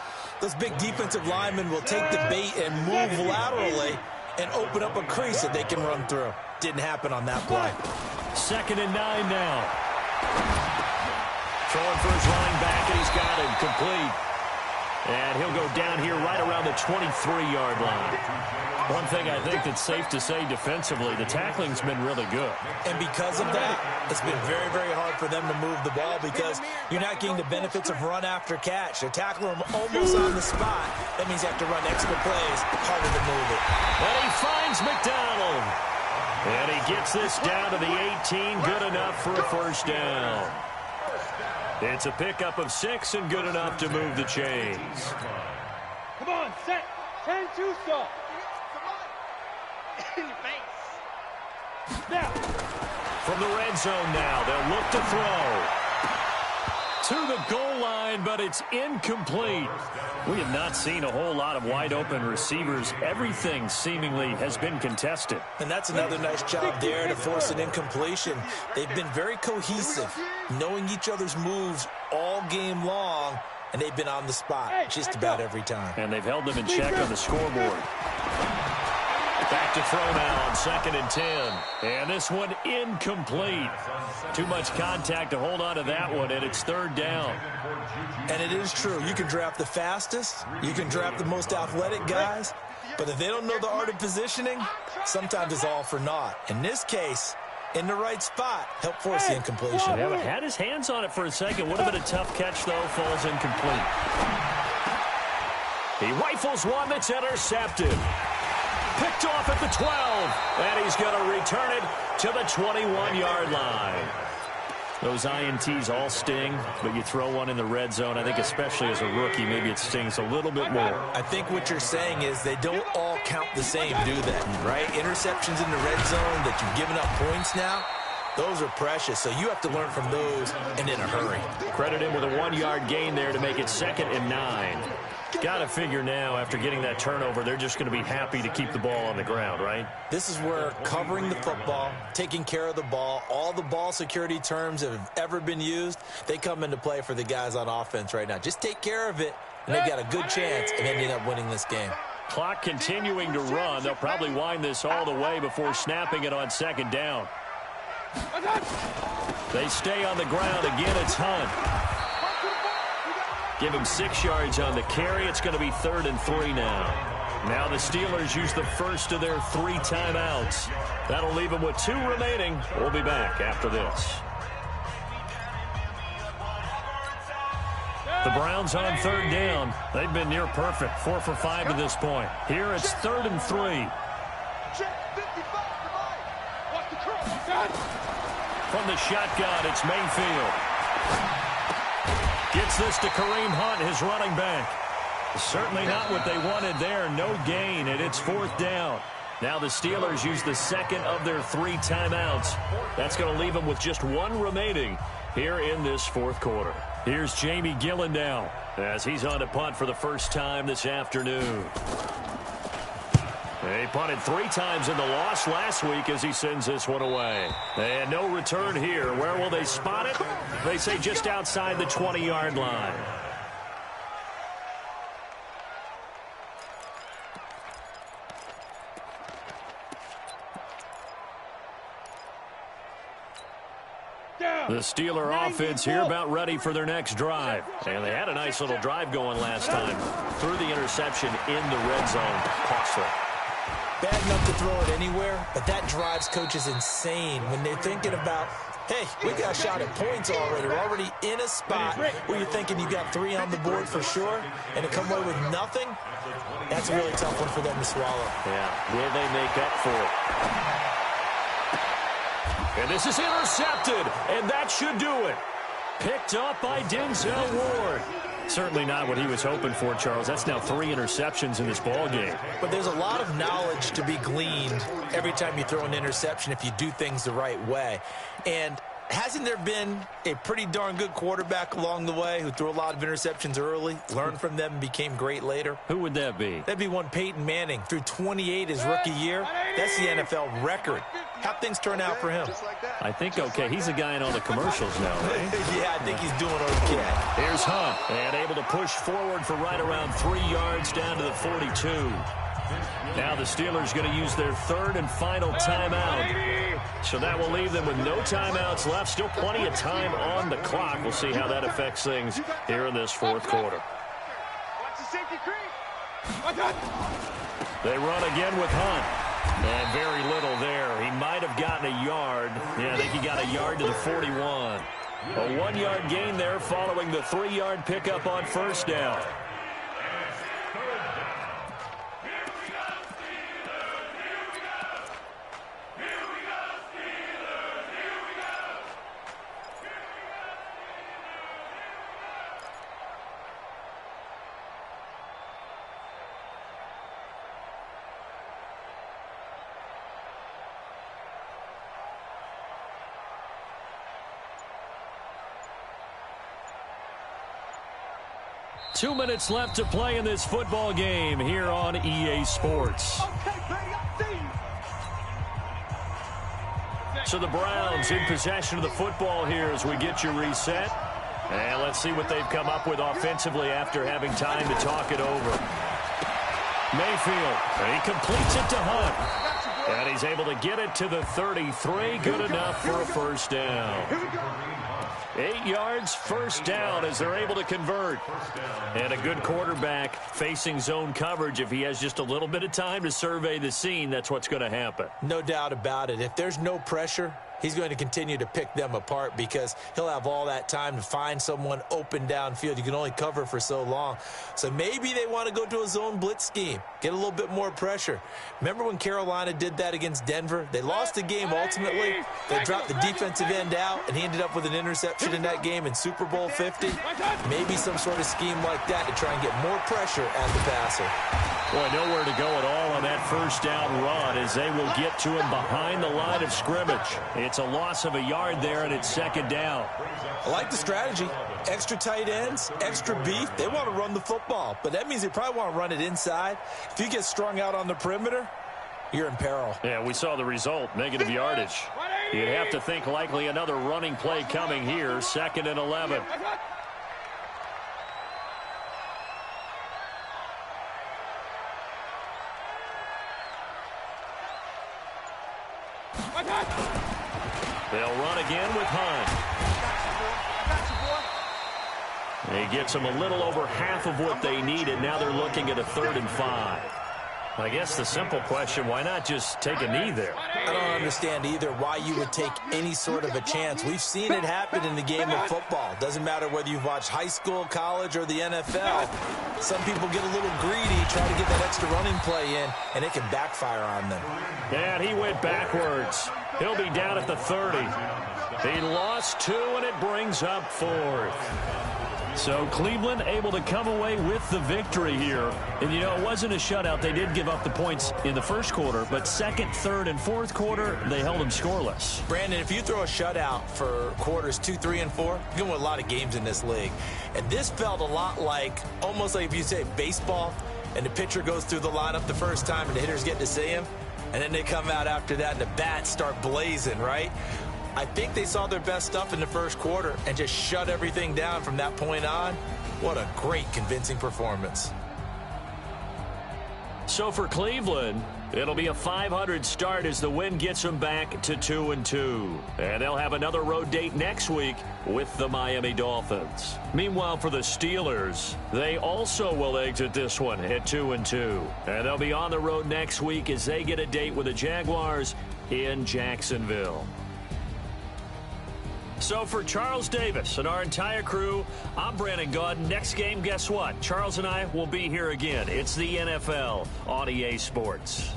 those big defensive linemen will take the bait and move laterally and open up a crease that they can run through. Didn't happen on that play. 2nd and 9 now. Throwing for his running back, and he's got him complete. And he'll go down here right around the 23-yard line. One thing I think that's safe to say defensively, the tackling's been really good. And because of that, it's been very, very hard for them to move the ball because you're not getting the benefits of run after catch. They're tackling them almost on the spot. That means you have to run extra plays, harder to move it. And he finds McDonald. And he gets this down to the 18, good enough for a 1st down. It's a pickup of 6 and good enough to move the chains. Come on, set. 10-2 stop. Now, from the red zone now, they'll look to throw. To the goal line, but it's incomplete. We have not seen a whole lot of wide-open receivers. Everything seemingly has been contested. And that's another nice job there to force an incompletion. They've been very cohesive, knowing each other's moves all game long, and they've been on the spot just about every time. And they've held them in check on the scoreboard. Back to throw now on 2nd and 10. And this one incomplete. Too much contact to hold on to that one, and it's 3rd down. And it is true. You can draft the fastest. You can draft the most athletic guys. But if they don't know the art of positioning, sometimes it's all for naught. In this case, in the right spot, help force the incompletion. Yeah, but had his hands on it for a second. Would have been a tough catch, though. Falls incomplete. He rifles one that's intercepted. Picked off at the 12, and he's going to return it to the 21-yard line. Those INTs all sting, but you throw one in the red zone, I think especially as a rookie, maybe it stings a little bit more. I think what you're saying is they don't all count the same, do they? Right? Interceptions in the red zone that you've given up points now, those are precious, so you have to learn from those and in a hurry. Credit him with a 1-yard gain there to make it 2nd and 9. Got to figure now, after getting that turnover, they're just going to be happy to keep the ball on the ground, right? This is where covering the football, taking care of the ball, all the ball security terms that have ever been used, they come into play for the guys on offense right now. Just take care of it, and they've got a good chance of ending up winning this game. Clock continuing to run. They'll probably wind this all the way before snapping it on 2nd down. They stay on the ground. Again, it's Hunt. Give him 6 yards on the carry. It's going to be 3rd and 3 now. Now the Steelers use the first of their 3 timeouts. That'll leave them with 2 remaining. We'll be back after this. The Browns on 3rd down. They've been near perfect. 4 for 5 to this point. Here it's 3rd and 3. From the shotgun, it's Mayfield. Gets this to Kareem Hunt, his running back. Certainly not what they wanted there. No gain, and it's 4th down. Now the Steelers use the 2nd of their 3 timeouts. That's going to leave them with just 1 remaining here in this 4th quarter. Here's Jamie Gillen now as he's on to punt for the first time this afternoon. He punted 3 times in the loss last week as he sends this one away. And no return here. Where will they spot it? They say just outside the 20-yard line. The Steeler offense here about ready for their next drive. And they had a nice little drive going last time. Threw the interception in the red zone. Costly. Bad enough to throw it anywhere, but that drives coaches insane when they're thinking about, hey, we got a shot at points already. We're already in a spot where you're thinking you got 3 on the board for sure, and to come away with nothing, that's a really tough one for them to swallow. Yeah, will they make up for it? And this is intercepted, and that should do it. Picked up by Denzel Ward. Certainly not what he was hoping for, Charles. That's now 3 interceptions in this ball game. But there's a lot of knowledge to be gleaned every time you throw an interception if you do things the right way. And Hasn't there been a pretty darn good quarterback along the way who threw a lot of interceptions early, learned from them, and became great later? Who would that be? That'd be one Peyton Manning, threw 28 his rookie year. That's the NFL record. How'd things turn out for him? I think okay. He's a guy in all the commercials now, right? Yeah, I think he's doing okay. Here's Hunt, and able to push forward for right around 3 yards down to the 42. Now the Steelers going to use their third and final timeout. So that will leave them with no timeouts left. Still plenty of time on the clock. We'll see how that affects things here in this fourth quarter. They run again with Hunt. And very little there. He might have gotten a yard. Yeah, I think he got a yard to the 41. A 1-yard gain there following the 3-yard pickup on first down. Two minutes left to play in this football game here on EA Sports. So the Browns in possession of the football here as we get you reset. And let's see what they've come up with offensively after having time to talk it over. Mayfield, he completes it to Hunt. And he's able to get it to the 33. Good enough for a first down. 8 yards, first down as they're able to convert. And a good quarterback facing zone coverage. If he has just a little bit of time to survey the scene, that's what's going to happen. No doubt about it. If there's no pressure, he's going to continue to pick them apart because he'll have all that time to find someone open downfield. You can only cover for so long. So maybe they want to go to a zone blitz scheme, get a little bit more pressure. Remember when Carolina did that against Denver? They lost the game ultimately. They dropped the defensive end out, and he ended up with an interception in that game in Super Bowl 50. Maybe some sort of scheme like that to try and get more pressure at the passer. Boy, nowhere to go at all on that first down run as they will get to him behind the line of scrimmage. It's a loss of a yard there, and it's second down. I like the strategy. Extra tight ends, extra beef. They want to run the football, but that means they probably want to run it inside. If you get strung out on the perimeter, you're in peril. Yeah, we saw the result, negative yardage. You'd have to think likely another running play coming here, 2nd and 11. They'll run again with Hunt. He gets them a little over half of what they needed. Now they're looking at a 3rd and 5. I guess the simple question, why not just take a knee there? I don't understand either why you would take any sort of a chance. We've seen it happen in the game of football. Doesn't matter whether you've watched high school, college, or the NFL. Some people get a little greedy, try to get that extra running play in, and it can backfire on them. And he went backwards. He'll be down at the 30. He lost 2, and it brings up 4th. So Cleveland able to come away with the victory here. And, you know, it wasn't a shutout. They did give up the points in the first quarter, but 2nd, 3rd, and 4th quarter, they held them scoreless. Brandon, if you throw a shutout for quarters 2, 3, and 4, you're going to win a lot of games in this league. And this felt a lot like, almost like if you say baseball, and the pitcher goes through the lineup the first time and the hitters get to see him, and then they come out after that and the bats start blazing, right? I think they saw their best stuff in the first quarter and just shut everything down from that point on. What a great, convincing performance. So for Cleveland, it'll be a .500 start as the win gets them back to 2-2. And they'll have another road date next week with the Miami Dolphins. Meanwhile, for the Steelers, they also will exit this one at 2-2. And they'll be on the road next week as they get a date with the Jaguars in Jacksonville. So for Charles Davis and our entire crew, I'm Brandon Gaudin. Next game, guess what? Charles and I will be here again. It's the NFL on EA Sports.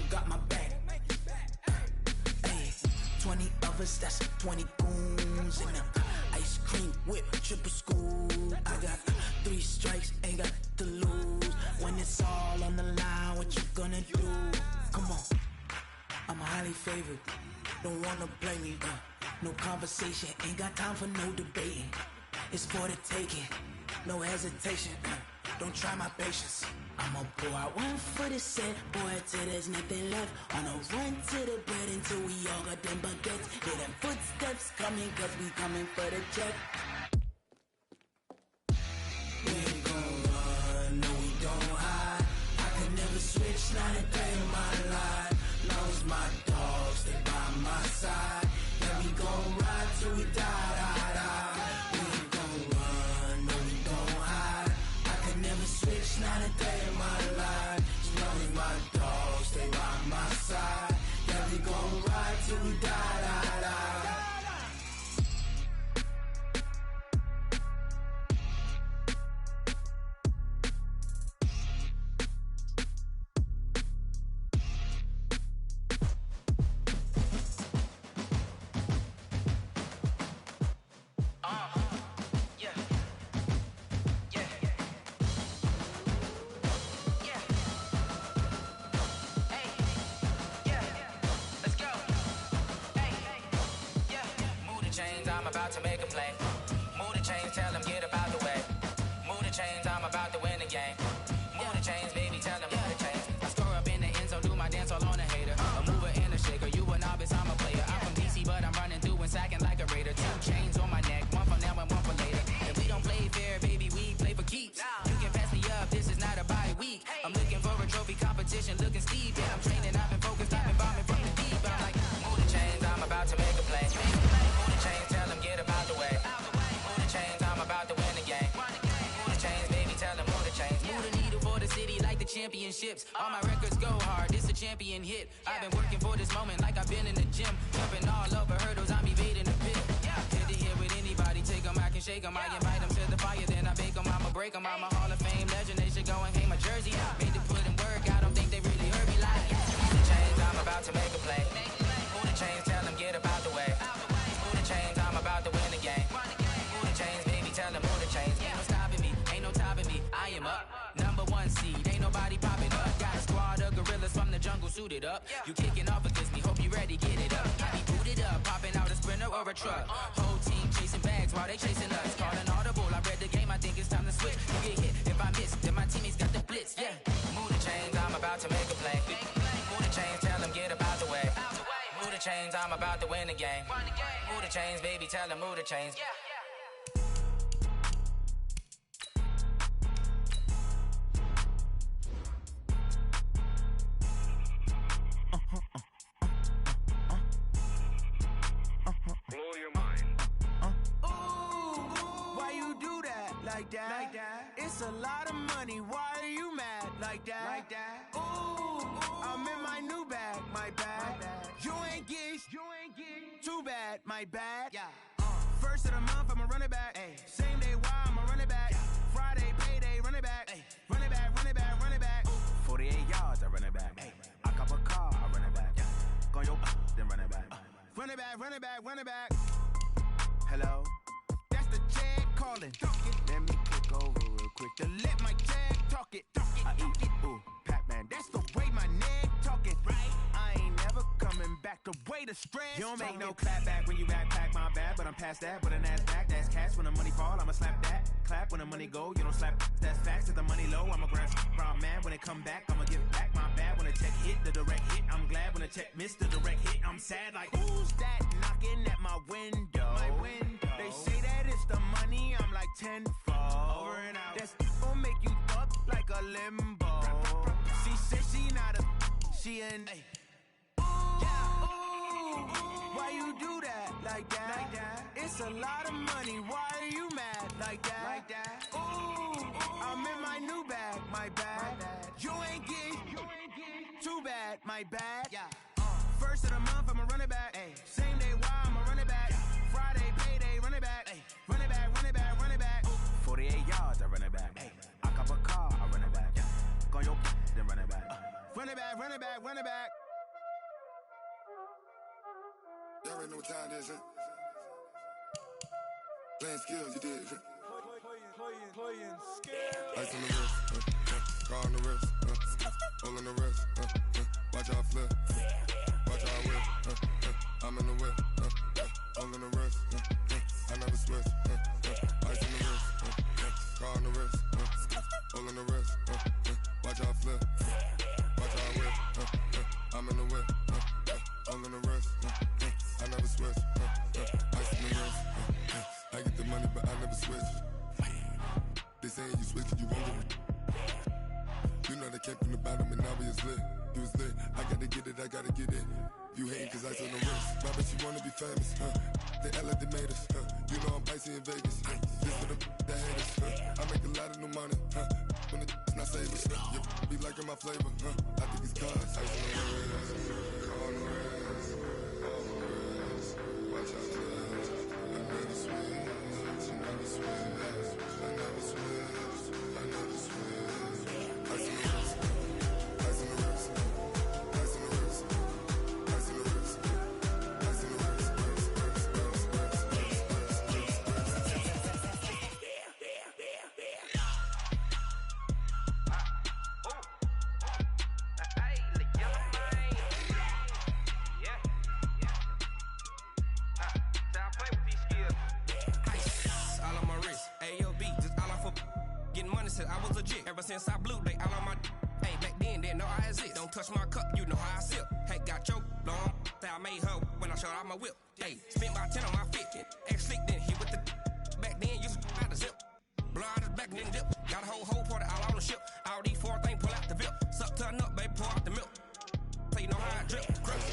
got my back. Hey, 20 of us, that's 20 goons in them. Ice cream whip, triple scoop. I got 3 strikes, ain't got to lose. When it's all on the line, what you gonna do? Come on, I'm highly favored. Don't wanna blame me. No conversation, ain't got time for no debating. It's for the taking, no hesitation. Don't try my patience. I'ma pour out one for the set, boy, till there's nothing left. On a run to the bread until we all got them baguettes. Hear them footsteps coming, cause we coming for the check. We ain't gon' run, no we don't hide. I can never switch, not a day in my life. Long as my dogs stay by my side. Yeah, we gon' ride till we die, die, die. We ain't gon' run, no we don't hide. I can never switch, not a day in my life. As long as my dogs stay by my side. Yeah, we gon' ride till we die, die, die. I'm about to make a play. Move the chains, tell them get about the way. Move the chains, I'm about to win the game. Move the chains, baby, tell them move the chains. I score up in the end zone, do my dance all on a hater. A mover and a shaker, you a novice, I'm a player. I'm from DC, but I'm running through and sacking like a raider. 2 chains on my neck, one for now and one for later. If we don't play fair, baby, we play for keeps. You can pass me up, this is not a bye week. I'm looking for a trophy competition, looking steep. Yeah, I'm training, I've been focused, I've been bombing from the deep. I'm like, move the chains, I'm about to make a play. Move the chains, tell them get about the way. Move the chains, I'm about to win the game. Move the chains, baby, tell them move the chains. Move the needle for the city like the championships. All my records go hard, this a champion hit. I've been working for this moment like I've been in the gym. Jumping all over hurdles, I'm evading the pit. Head to head with anybody, take them, I can shake them. I invite them to the fire, then I bake them, I'ma break them. I'm a Hall of Fame legend, they should go and hang my jersey. Made to put in work, I don't think they really heard me like. Move the chains, I'm about to make a play. Move the chains, tell them get about the way. Move the chains, I'm about to win the game. Move the chains, baby, tell them move the chains. Ain't no stopping me, ain't no topping me. I am up, #1 seed, ain't nobody popping up. Got a squad of gorillas from the jungle suited up. You kicking off against me, hope you ready, get it up. I be booted up, popping out a sprinter or a truck. Whole team chasing bags while they chasing us. Calling audible, I read the game, I think it's time to switch. You get hit, if I miss, then my teammates got the blitz, yeah. Move the chains, I'm about to make a play. Move the chains, tell them get about the way. Move the chains, I'm about to win the game. Move the chains, baby, tell them move the chains. Blow your mind. Why you do that like that? Like that? It's a lot of money. Why are you mad like that? Like that? Ooh, I'm in my new bag, my bad. You ain't get too bad, my bad. Yeah. First of the month, I'ma run it back. Ay. Same day, why I'ma run it back. Friday, payday, run it back. Ay. Run it back, run it back, run it back. 48 yards, I run it back. Ay. I cop a car, I run it back. Go yo, then run it back. Run it back, run it back, run it back. Hello? That's the Jag calling. Let me click over real quick to let my Jag talk it. I eat it, ooh, Pac-Man. That's the way my neck talking. Right? I ain't never coming back. The way the stress. You don't make no clap back when you backpack, my bad. But I'm past that. With an ass back, that's cash. When the money fall, I'ma slap that. Clap when the money go, you don't slap. That's facts. If the money low, I'ma grab brown man. When it come back, I'ma give back my bad. When the check hit, the direct hit. I'm glad when the check missed the direct hit. I'm sad like, who's that knocking at my window? My window. They say that it's the money, I'm like tenfold. Over and out. That's gon' make you up like a limbo. She said she not a, she an. Why you do that like that? Like that? It's a lot of money. Why are you mad like that? Like that? Ooh, I'm in my new bag, my bad. You ain't get too bad, my bad. Yeah. First of the month, I'ma run it back. Ay. Same day, why I'ma run it back. Friday, payday, run it back. Ay. Run it back, run it back, run it back. 48 yards, I run it back. Ay. I cop a car, I run it back. Go yo, then run it back. Run it back, run it back, run it back. Y'all already know what time it is, huh? Playing skills, you did. Playing skills. Ice on the wrist, car on the wrist, hole in the wrist, watch how I flip, watch how I whip, I'm in the whip, hole in the wrist, I never switch, ice on the wrist, car on the wrist, hole in the wrist, watch how I flip, watch how I whip, I'm in the whip, hole in the wrist, I never switch, ice on the wrist, I get the money but I never switch. They saying you switch, you won't get it. You know they came from the bottom and now we is lit. You was lit, I gotta get it, I gotta get it. You hating cause ice on the wrist. My bitch, you wanna be famous, They act like they made us, You know I'm icy in Vegas, This for the that hate us, I make a lot of new money, When it's not savings, you be liking my flavor, I think it's cause ice on the wrist, on the wrist, on the wrist. Watch out, I never switch, I never switch. I never switch, I never switch. Ice in the wrist, ice in the wrist, ice in the wrist, ice in the wrist, ice in the wrist, I was legit. Ever since I blew, they all on my hey, back then, didn't know I exist. Don't touch my cup, you know how I sip. Hey, got your long, I made her when I showed out my whip. Hey, spent about 10 on my 50. Ex-slick, then hit with the back then, used to out the zip. Blow out his back, then dip. Got a whole party all on the ship. All these four things, pull out the VIP. Suck to a nut, baby, pour out the milk. So you know how I drip. Crush.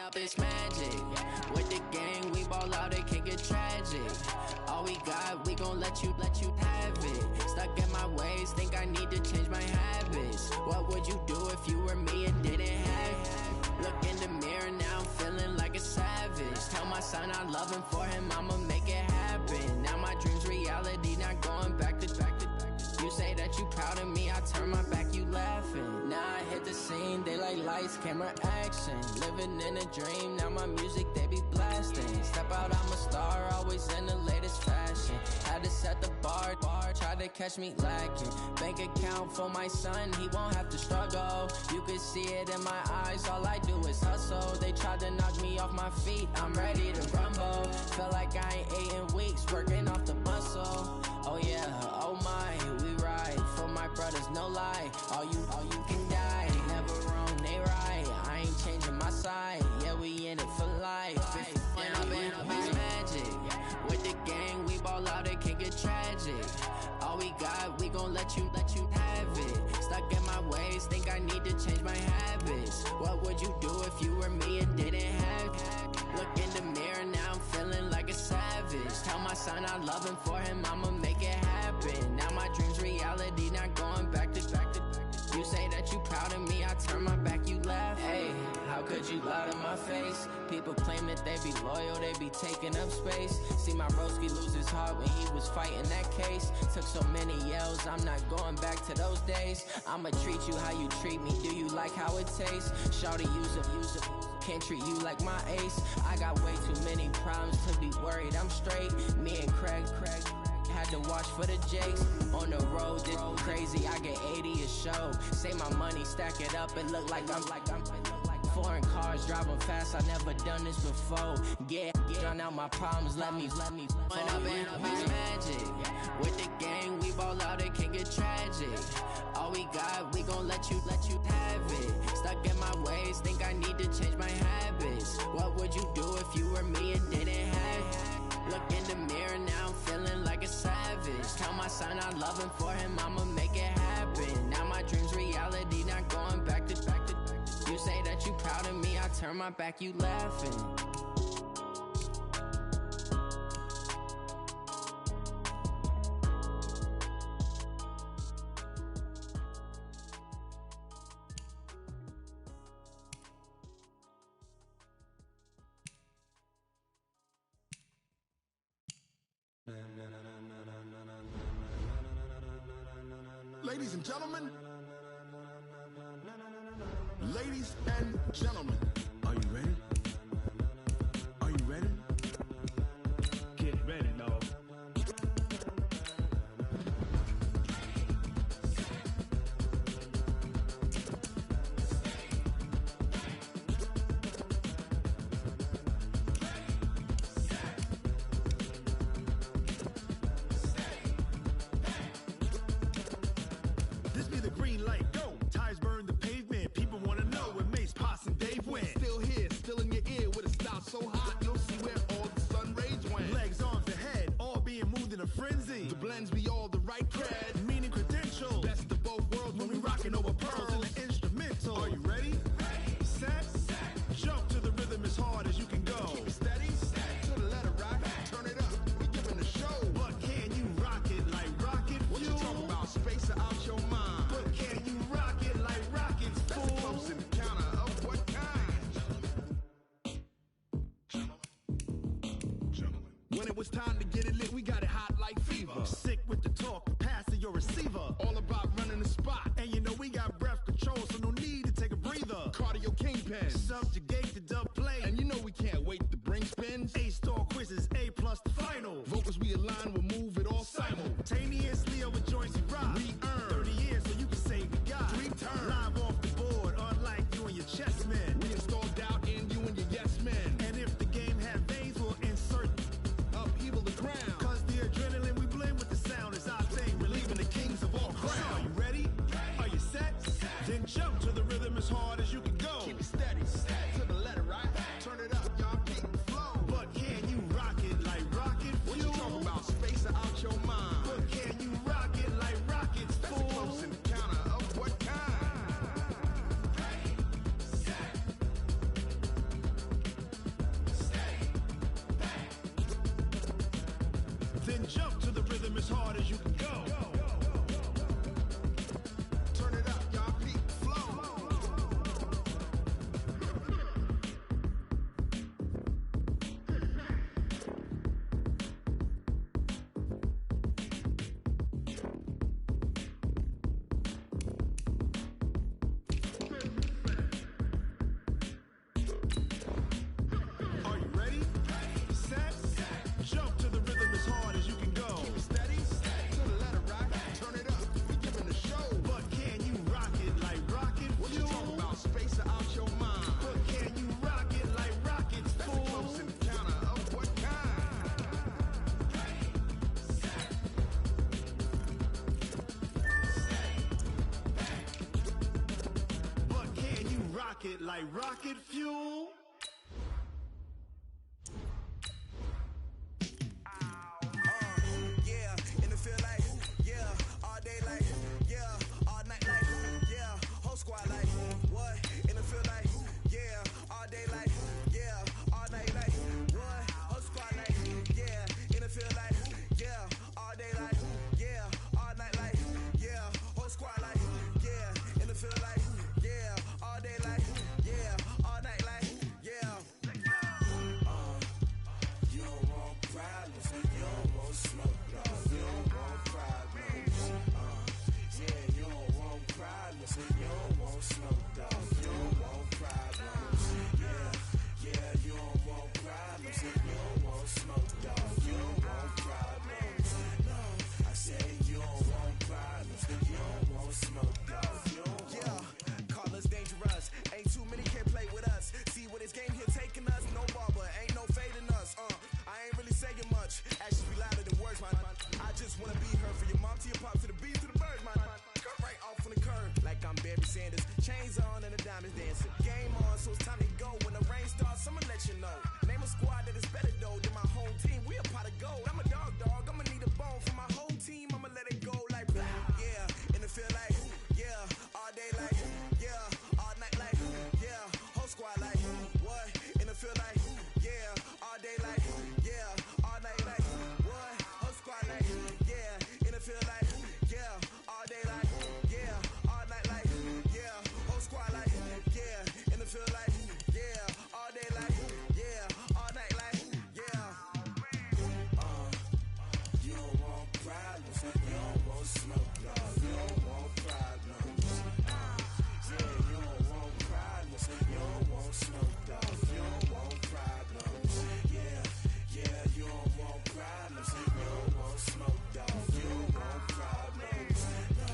Up it's magic. With the gang, we ball out, it can get tragic. All we got, we gon' let you have it. Stuck in my ways, think I need to change my habits. What would you do if you were me and didn't have it? Look in the mirror, now I'm feeling like a savage. Tell my son I love him, for him I'ma make it happen. Now my dream's reality, not going back to. You say that you proud of me, I turn my back, you laughing. Now I hit the scene, they like lights, camera, action. Living in a dream, now my music, they be blasting. Step out, I'm a star, always in the latest fashion. Had to set the bar, try to catch me lacking. Bank account for my son, he won't have to struggle. You can see it in my eyes, all I do is hustle. They tried to knock me off my feet, I'm ready to rumble. Feel like I ain't ate in weeks, working off the muscle. Oh yeah, oh my, we ride for my brothers, no lie. All you can die, never wrong, they right. I ain't changing my side, yeah, we in it for life. When I'm in it's magic. With the gang, we ball out, it can get tragic. All we got, we gon' let you have it. Stuck in my ways, think I need to change my habits. What would you do if you were me and didn't have it? Look in the mirror, now I'm feeling like a savage. Tell my son I love him, for him I'ma make it happen. Now my dream's reality, not going back to. You say that you proud of me, I turn my back, you laugh. Hey, how could you lie to my face? People claim that they be loyal, they be taking up space. See my broski lose his heart when he was fighting that case. Took so many yells, I'm not going back to those days. I'ma treat you how you treat me, do you like how it tastes? Shawty, use it. can't treat you like my ace. I got way too many problems to be worried. I'm straight. Me and Craig had to watch for the Jakes. On the road, this crazy. I get 80 a show. Say my money, stack it up. It look like I'm foreign cars driving fast. I never done this before. Get drown out my problems. Let me When up it's magic. With the gang, we ball out. It can get tragic. All we got, we gon' let you have it. Stuck in my ways, think I need to change my habits. What would you do if you were me and didn't have it? Look in the mirror, now I'm feeling like a savage. Tell my son I love him, for him I'ma make it happen. Now my dream's reality, not going back to. You say that you proud of me, I turn my back, you laughing. Ladies and gentlemen, ladies and gentlemen, are you ready? Are you ready? Get ready, dog. This be the green light, go. Tires burn the pavement. People wanna know where Mace, Potts, and Dave went. Still here, still in your ear with a style so hot, you'll see where all the sun rays went. Legs, arms, the head, all being moved in a frenzy. The blends be all the right cred, meaning credentials. Best of both worlds when we rockin' over pearls in the instrumental. Are you ready? Set, jump to the rhythm as hard as you can go. Keep it steady, to the letter right. Turn it up, we giving the show. But can you rock it like rocket fuel? What you talking about? Space out your mind. But can you rock it like rockets, fool? That's a close encounter of what kind? Gentlemen. When it was time to get it lit, we got it hot like fever. Sick with the talk, passing your receiver. All about running the spot. And you know we got breath control, so no need to take a breather. Cardio kingpin, subjugate the dub play. And you know we can't wait to bring spins. A-star quizzes, A+ the final. Vocals we align, we'll move it all simultaneously over joints we rock. We earn 30 years so you can say we got 3 turns. Live off the board, unlike you and your chess men. We install doubt in you and your yes men. And if the game had veins, we'll insert upheaval the crown. Cause the adrenaline we blend with the sound is our thing, relieving the kings of all crowns. Are you ready? Are you set? Then jump to the rhythm as hard as you can go. Keep it steady, to the letter right. Turn it up, y'all keep the flow. But can you rock it like rocket fuel? What you talking about? Space out your mind. But can you rock it like rockets, fool? That's a close encounter of what kind? Then jump to the rhythm as hard as you can go. Turn it up, y'all keep the flow. Are you ready? Set, jump to the rhythm as hard as you can go. Keep it steady, to the letter right. Turn it up, we giving the show. But can you rock it like rocket fuel? What you talking about? Space out your mind. But can you rock it like rockets, fool? That's a close encounter of what kind? But can you rock it like rocket fuel? Yeah, in the field like, yeah, all day like, yeah, all night like, yeah, whole squad like, what? In the field like, yeah, all day like, yeah, all night like, what? Whole squad like, yeah, in the field like, yeah, all day like, yeah, all night like, yeah, whole squad like, yeah, in the field like, yeah, all day like, yeah, all night like, problems. You don't want smoke, dog. You don't want problems. Yeah, you don't want problems. You don't want smoke, dog. You don't want problems. Yeah, you don't want problems. You don't want smoke, dog. You don't want problems. No,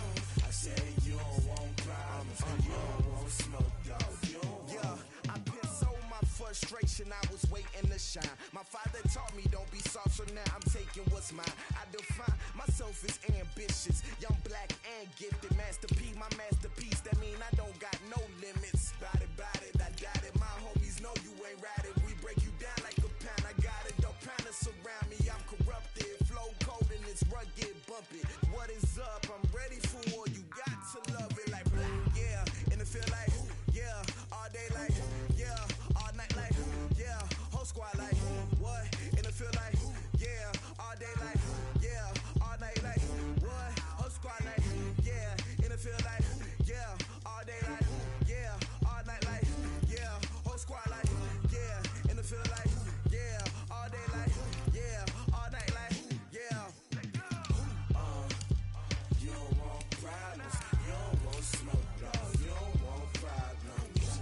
I said you don't want problems. You don't want smoke, dog. You don't want. Yeah, I put so my frustration, I was waiting to shine. My father taught me don't be soft, so now I'm taking what's mine. I define myself as ambitious, young, black, and gifted. Masterpiece, my masterpiece, that mean I don't got no limits. Bout it, I got it. My homies know you ain't right it. We break you down like a pound. I got it, don't pound to surround me. I'm corrupted, flow cold and it's rugged, bumpy. What is up? I'm ready for war. You got to love it like black, yeah. And it feel like, yeah, all day like, yeah, all night like, yeah, whole squad like, what? And it feel like, yeah, all day like, yeah, all night like, what? Whole squad like, yeah, and it feel like, yeah, all day like, yeah, all night like, yeah, whole squad like, yeah, and it feel like, yeah, all day like, yeah, all night like, yeah. You don't want problems. You don't want smoke, dog. You don't want problems.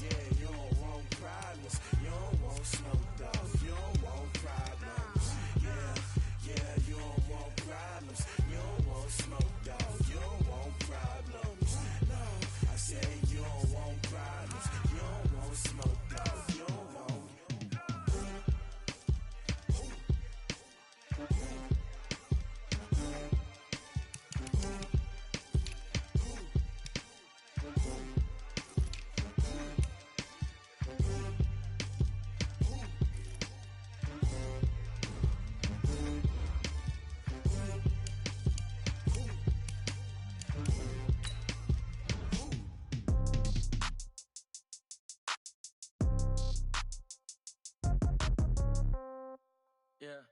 Yeah, you don't want problems. You don't want smoke, dog. You don't want problems. Yeah, you don't want problems. You don't want smoke, dog. You don't want problems. No, I said you don't want problems. You don't want smoke, dog. You don't want. Yeah.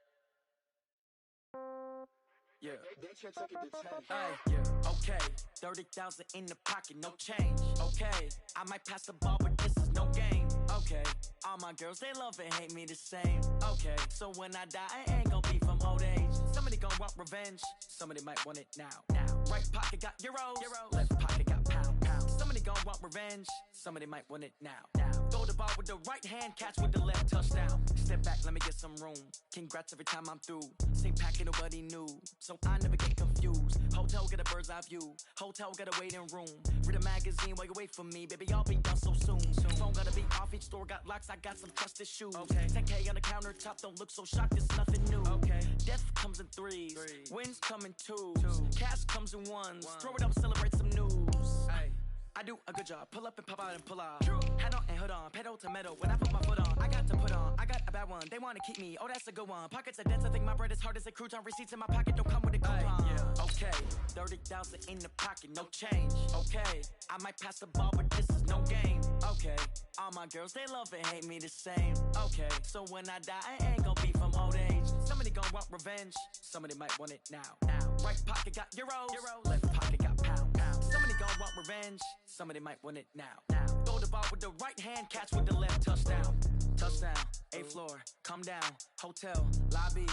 Yeah. That shit took it to 10. Hey, yeah, okay. 30,000 in the pocket, no change. Okay, I might pass the ball, but this is no game. Okay, all my girls, they love and hate me the same. Okay, so when I die, I ain't gon' be from old age. Somebody gon' want revenge, somebody might want it now. Right pocket got euros, left pocket got pound. Somebody gon' want revenge, somebody might want it now. Throw the ball with the right hand, catch with the left, touchdown. Step back, let me get some room. Congrats every time I'm through. Same packet, nobody knew, so I never get confused. Hotel get a bird's eye view. Hotel got a waiting room. Read a magazine while you wait for me, baby. I'll be done so soon. Phone gotta be off. Each store got locks. I got some trusted shoes. Okay. 10K on the countertop. Don't look so shocked. It's nothing new. Okay. Death comes in threes. Wins come in twos. Cash comes in ones. Throw it up, celebrate some news. Hey. I do a good job. Pull up and pop out and pull off. Head on and hood on. Pedal to metal. When I put my foot on, I got to put on. I got a bad one. They want to keep me. Oh, that's a good one. Pockets are dense. I think my bread is hard as a crouton. Receipts in my pocket don't come with a coupon. Yeah. Okay. 30,000 in the pocket. No change. Okay. I might pass the ball, but this is no game. Okay. All my girls, they love and hate me the same. Okay. So when I die, I ain't gon' be from old age. Somebody gon' want revenge. Somebody might want it now. Right pocket got euros. Left pocket got pound. Somebody gon' want revenge. Somebody might want it now. Throw the ball with the right hand, catch with the left, touchdown. Touchdown, 8th floor, come down, hotel, lobby.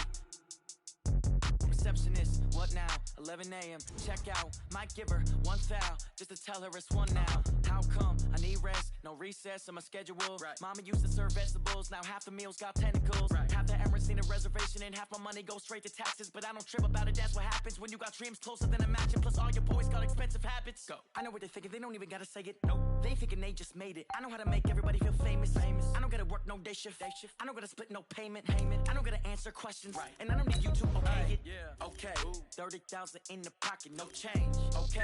Receptionist, what now? 11 a.m. Check out, might give her one foul just to tell her it's one now. How come? I need rest, no recess in my schedule. Right. Mama used to serve vegetables, now half the meals got tentacles. Right. Half the Emirates need a reservation and half my money goes straight to taxes. But I don't trip about it, that's what happens when you got dreams closer than a match. And plus all your boys got expensive habits. Go. I know what they're thinking, they don't even gotta say it. Nope. They thinking they just made it. I know how to make everybody feel famous. I don't gotta work no day shift. I don't gotta split no payment. I don't gotta answer questions. Right. And I don't need you to okay it. Yeah. Okay. 30,000 in the pocket, no change. Okay.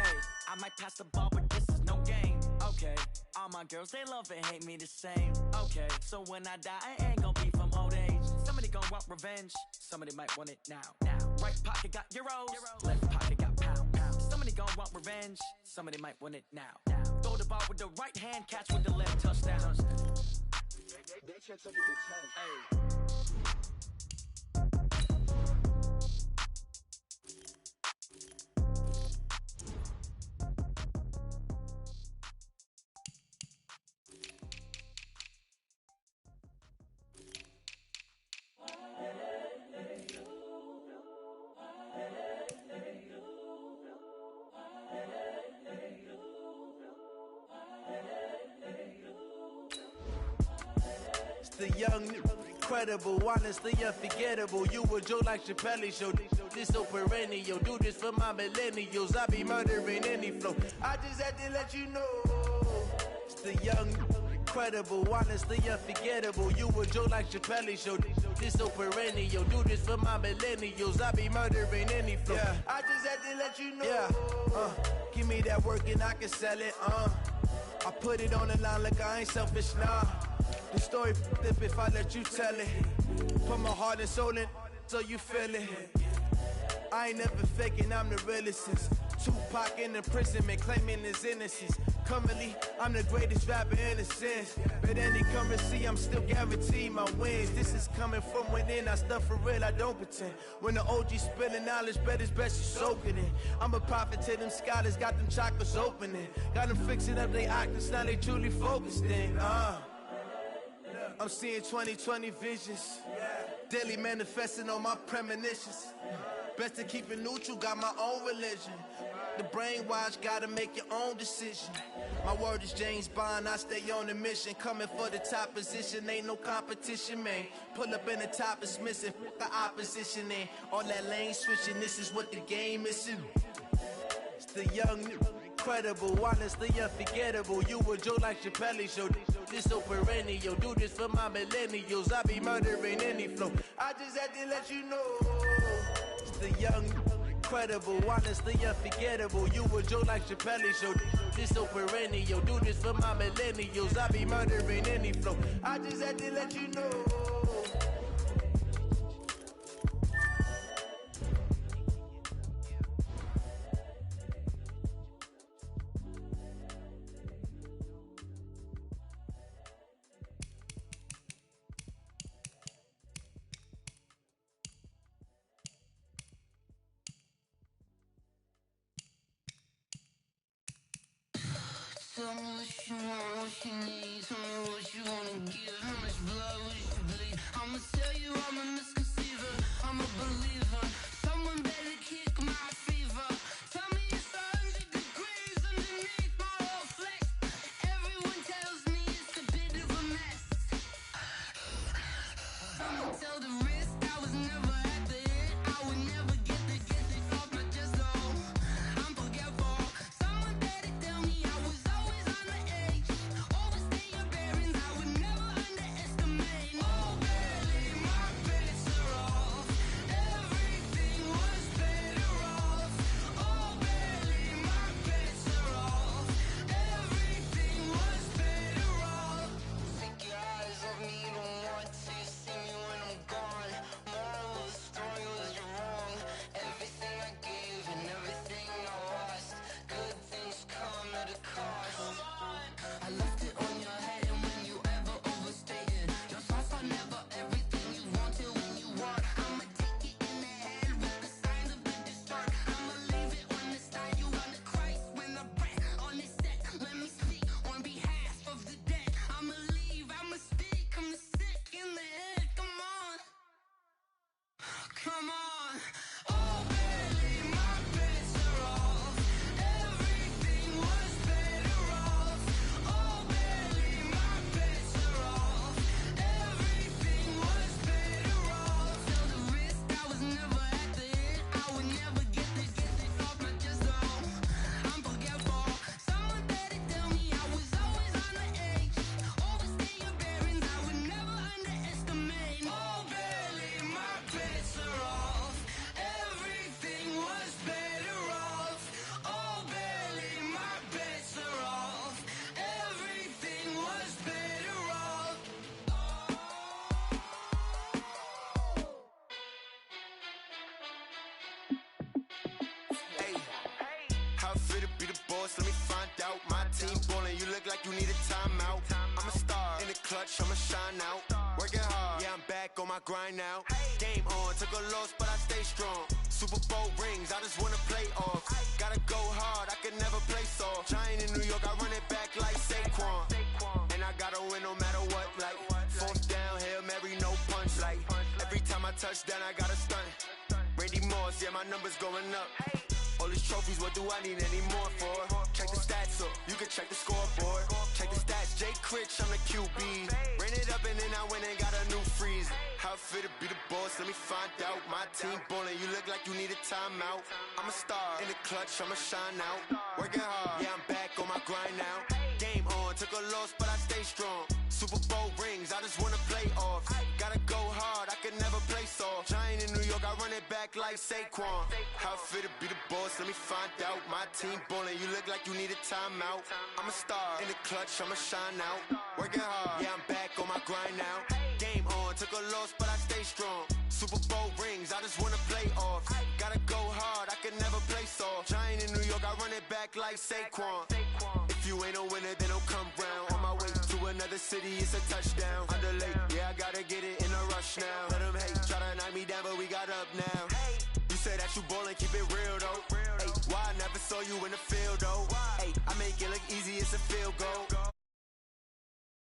I might pass the ball, but this is no game. Okay. All my girls, they love and hate me the same. Okay. So when I die, I ain't gon' be from old age. Somebody gon' want revenge. Somebody might want it now. Right pocket got euros. Left pocket got pound. Somebody gon' want revenge. Somebody might want it now. Throw the ball with the right hand, catch with the left, touchdown. They should take it to 10. Hey. the young, incredible, honestly unforgettable. You a joke like Chappelle Show. This so perennial. Do this for my millennials. I be murdering any flow. I just had to let you know. It's the young, incredible, honestly unforgettable. You a joke like Chappelle Show. This so perennial. Do this for my millennials. I be murdering any flow. Yeah. I just had to let you know. Yeah. Give me that work and I can sell it. I put it on the line like I ain't selfish, nah. The story if I let you tell it. Put my heart and soul in so you feel it. I ain't never faking, I'm the realest since Tupac in imprisonment, claiming his innocence. Currently, I'm the greatest rapper in a sense. But any currency, I'm still guaranteed my wins. This is coming from within, I stuff for real, I don't pretend. When the OG spilling knowledge, bet it's best you soak it in. I'm a prophet to them scholars, got them chakras opening. Got them fixing up their octaves, now they truly focused in. I'm seeing 2020 visions, daily manifesting on my premonitions. Best to keep it neutral, got my own religion. The brainwash, gotta make your own decision. My word is James Bond, I stay on a mission. Coming for the top position, ain't no competition, man. Pull up in the top, it's missing, the opposition, and all that lane switching, this is what the game is. It's the young, incredible, honestly unforgettable. You a joke like Chappelle Show. This so perennial. Do this for my millennials. I be murdering any flow. I just had to let you know. It's the young, incredible, honestly unforgettable. You a joke like Chappelle Show. This so perennial. Do this for my millennials. I be murdering any flow. I just had to let you know. Tell me what you want, what you need. Tell me what you wanna give. How much blood would you bleed? I'ma tell you I'm a misconceiver. I'm a believer. Someone better kick my fever. Tell me it's 100 degrees underneath my whole flesh. Everyone tells me it's a bit of a mess. Someone tell the risk I was never at the hit. I would never get the off my chest though. I'm forgetful. Someone better tell me I was always on the edge. Overstay your bearings, I would never underestimate. Oh barely, my bets are off. Everything was better off. Oh barely, my bets are off. Everything was better off. Take your eyes off me, don't want to see me when I'm gone. Moral of the story was you're wrong. Everything I gave and everything I lost. Good things come at a cost. I left it on your head, and when you ever overstated, your thoughts are never everything you wanted when you want. I'ma take it in the head with the signs of the distort. I'ma leave it on the side. You on the Christ when the breath on this set. Let me speak on behalf of the dead. I'ma leave, I'ma speak. I'm the sick in the head. Come on, come on. Oh, barely, my bets are off. Everything was better off. Oh, barely, my bets are off. Everything was better off. Tell the risk I was never at the hit. I would never get this off my chest though. I'm forgetful. Someone better tell me I was always on the edge. Overstay your bearings, I would never underestimate. Oh, barely, my bets are off. Everything was better off. Oh, barely, my bets are off. Everything was better off. Hey, how it feel to be the boss? Let me find out. My team ballin', you look like you need a timeout. I'm a star in the clutch, I'ma shine out. Working hard, yeah, I'm back on my grind now. Game on, took a loss, but I stay strong. Super Bowl rings, I just wanna play off. Gotta go hard, I can never play soft. Giant in New York, I run it back like Saquon. And I gotta win no matter what, like fourth down, Hail Mary, no punch. Like every time I touch down, I gotta stunt. Randy Moss, yeah, my numbers going up. All these trophies, what do I need any more for? Check the stats up, you can check the scoreboard. Check the stats, Jay Critch, I'm the QB. Ran it up and then I went and got a new freeze. How fit to be the boss, let me find out. My team ballin', you look like you need a timeout. I'm a star, in the clutch, I'ma shine out. Working hard, yeah, I'm back on my grind now. Game on, took a loss, but I stay strong. Super Bowl rings, I just wanna play off. Gotta go hard, I can never play soft. Giant in New York, I run it back like Saquon. How fit to be the boss, let me find out. My team ballin', you look like you need a timeout. I'm a star, in the clutch, I'ma shine out. Working hard, yeah, I'm back on my grind now. Game on, took a loss, but I stay strong. Super Bowl rings, I just wanna play off. Gotta go hard, I can never play soft. Giant in New York, I run it back like Saquon. If you ain't a winner, then don't come round. On my way to another city, it's a touchdown. Underlay, yeah, I gotta get it in a rush now. Let them hate, try to knock me down, but we got up now. You say that you ballin', keep it real though. Hey, why I never saw you in the field though? Hey, I make it look easy, it's a field goal.